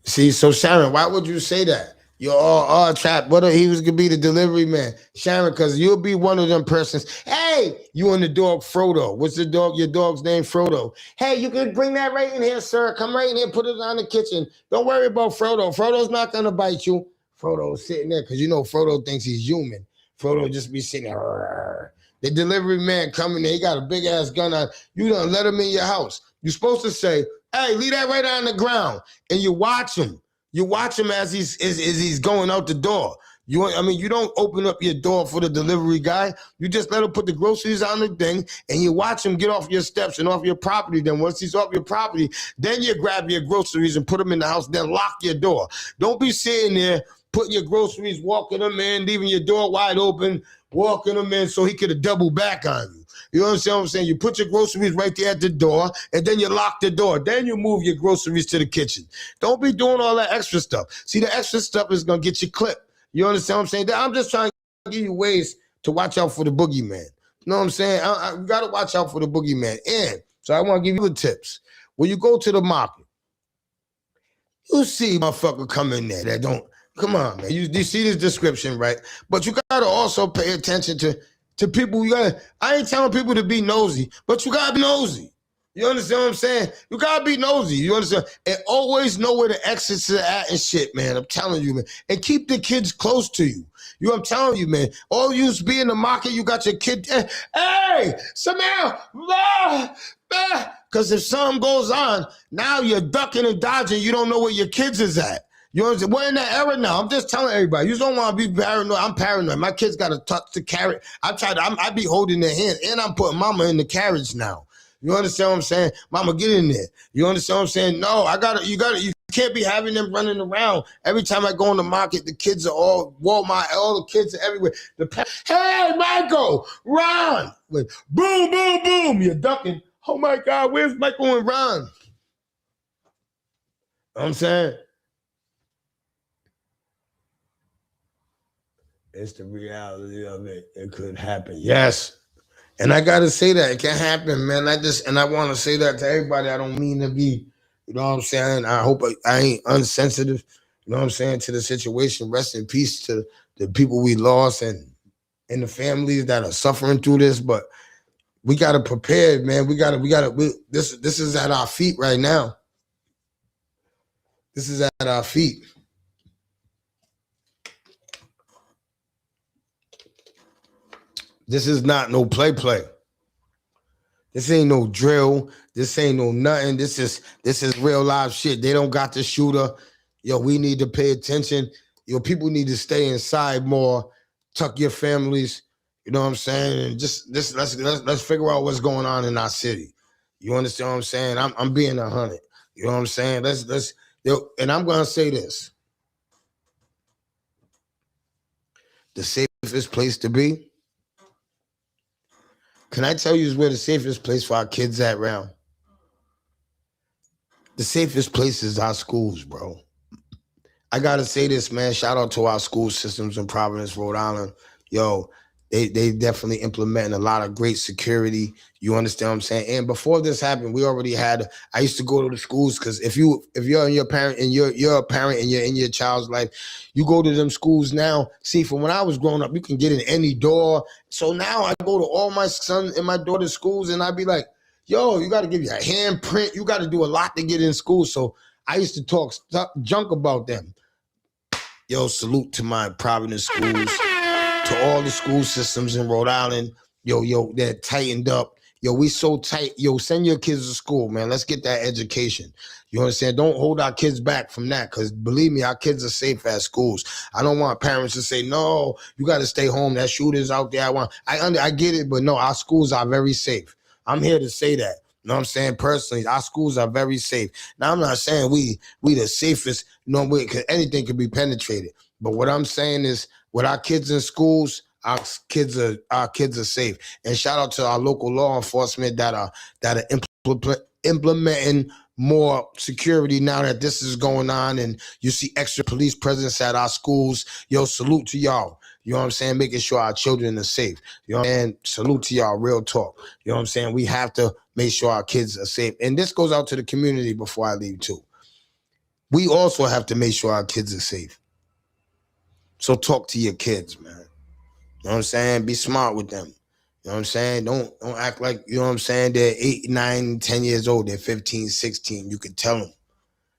S1: See, so Sharon, why would you say that? You're all trapped. What if he was gonna be the delivery man? Sharon, because you'll be one of them persons. Hey, you and the dog Frodo. What's the dog? Your dog's name Frodo. Hey, you can bring that right in here, sir. Come right in here, put it on the kitchen. Don't worry about Frodo. Frodo's not gonna bite you. Frodo's sitting there because you know Frodo thinks he's human. Frodo just be sitting there. The delivery man coming there, he got a big ass gun on. You done let him in your house. You're supposed to say, hey, leave that right on the ground. And you watch him. You watch him as he's going out the door. You don't open up your door for the delivery guy. You just let him put the groceries on the thing and you watch him get off your steps and off your property. Then once he's off your property, then you grab your groceries and put them in the house, then lock your door. Don't be sitting there putting your groceries, walking them in, leaving your door wide open, walking them in so he could have doubled back on you. You understand what I'm saying? You put your groceries right there at the door, and then you lock the door. Then you move your groceries to the kitchen. Don't be doing all that extra stuff. See, the extra stuff is going to get you clipped. You understand what I'm saying? I'm just trying to give you ways to watch out for the boogeyman. You know what I'm saying? You got to watch out for the boogeyman. And so I want to give you the tips. When you go to the market, you see motherfucker come in there that don't. Come on, man. You see this description, right? But you got to also pay attention to people. I ain't telling people to be nosy, but you got to be nosy. You understand what I'm saying? You got to be nosy. You understand? And always know where the exits are at and shit, man. I'm telling you, man. And keep the kids close to you. I'm telling you, man. All you be in the market, you got your kid. Hey, Samir, because if something goes on, now you're ducking and dodging. You don't know where your kids is at. You understand? We're in that era now. I'm just telling everybody. You don't want to be paranoid. I'm paranoid. My kids got to touch the carrot. I be holding their hand, and I'm putting mama in the carriage now. You understand what I'm saying? Mama, get in there. You understand what I'm saying? No, you can't be having them running around. Every time I go in the market, the kids are all Walmart, all the kids are everywhere. Hey, Michael, Ron. Boom, boom, boom. You're ducking. Oh my God, where's Michael and Ron? You know what I'm saying? It's the reality of it. It could happen. Yes. And I got to say that. It can happen, man. I want to say that to everybody. I don't mean to be, you know what I'm saying? I hope I ain't unsensitive, you know what I'm saying, to the situation. Rest in peace to the people we lost and the families that are suffering through this. But we got to prepare, man. This is at our feet right now. This is at our feet. This is not no play. This ain't no drill. This ain't no nothing. This is real live shit. They don't got the shooter. Yo, we need to pay attention. Yo, people need to stay inside more. Tuck your families. You know what I'm saying? And just let's figure out what's going on in our city. You understand what I'm saying? I'm being 100. You know what I'm saying? And I'm gonna say this. The safest place to be. Can I tell you is where the safest place for our kids at around? The safest place is our schools, bro. I gotta say this, man. Shout out to our school systems in Providence, Rhode Island. Yo, they definitely implementing a lot of great security. You understand what I'm saying? And before this happened, we already had. I used to go to the schools because if you're in your parent and you're a parent and you're in your child's life, you go to them schools now. See, from when I was growing up, you can get in any door. So now I go to all my son and my daughter's schools, and I'd be like, "Yo, you got to give you a handprint. You got to do a lot to get in school." So I used to talk junk about them. Yo, salute to my Providence schools. To all the school systems in Rhode Island, yo, they're tightened up. Yo, we so tight. Yo, send your kids to school, man. Let's get that education. You understand? Don't hold our kids back from that, because believe me, our kids are safe at schools. I don't want parents to say, no, you got to stay home. That shooter's out there. I get it, but no, our schools are very safe. I'm here to say that. You know what I'm saying? Personally, our schools are very safe. Now, I'm not saying we the safest, because anything can be penetrated. But what I'm saying is, with our kids in schools, our kids are safe. And shout out to our local law enforcement that are implementing more security now that this is going on, and you see extra police presence at our schools. Yo, salute to y'all. You know what I'm saying? Making sure our children are safe. You know what I'm saying? Salute to y'all, real talk. You know what I'm saying? We have to make sure our kids are safe. And this goes out to the community before I leave too. We also have to make sure our kids are safe. So talk to your kids, man. You know what I'm saying? Be smart with them. You know what I'm saying? Don't act like, you know what I'm saying, they're 8, 9, 10 years old. They're 15, 16. You can tell them,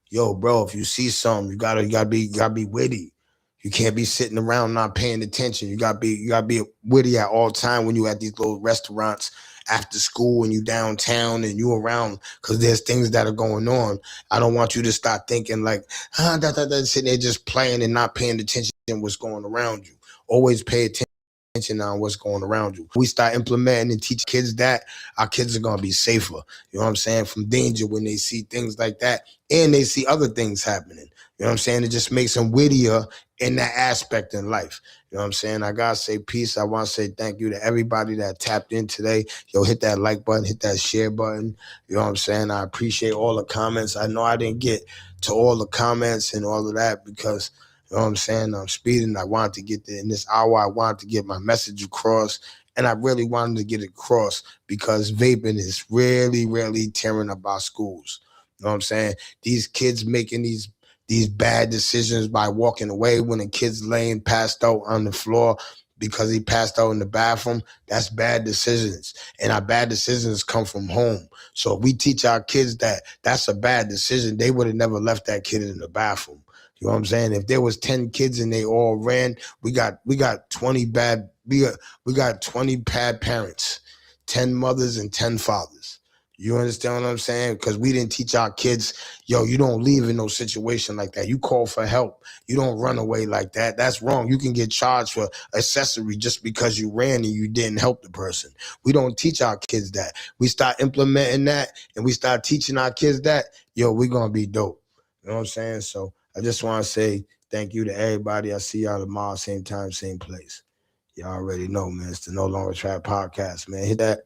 S1: yo, bro, if you see something, you gotta be witty. You can't be sitting around not paying attention. You gotta be witty at all time when you at these little restaurants after school and you downtown and you around, because there's things that are going on. I don't want you to start thinking like, sitting there just playing and not paying attention to what's going around you. Always pay attention on what's going around you. We start implementing and teach kids that, our kids are going to be safer, you know what I'm saying, from danger when they see things like that and they see other things happening. You know what I'm saying? It just makes them wittier in that aspect in life. You know what I'm saying? I got to say peace. I want to say thank you to everybody that tapped in today. Yo, hit that like button, hit that share button. You know what I'm saying? I appreciate all the comments. I know I didn't get to all the comments and all of that because, you know what I'm saying, I'm speeding. I wanted to get there in this hour. I wanted to get my message across, and I really wanted to get it across because vaping is really, really tearing up our schools. You know what I'm saying? These kids making these bad decisions by walking away when a kid's laying passed out on the floor because he passed out in the bathroom. That's bad decisions, and our bad decisions come from home. So if we teach our kids that that's a bad decision, they would have never left that kid in the bathroom. You know what I'm saying? If there was 10 kids and they all ran, we got 20 bad parents, 10 mothers and 10 fathers. You understand what I'm saying? Because we didn't teach our kids, yo, you don't leave in no situation like that. You call for help. You don't run away like that. That's wrong. You can get charged for accessory just because you ran and you didn't help the person. We don't teach our kids that. We start implementing that and we start teaching our kids that, yo, we're going to be dope. You know what I'm saying? So I just want to say thank you to everybody. I see y'all tomorrow, same time, same place. Y'all already know, man. It's the No Longer Trap podcast, man. Hit that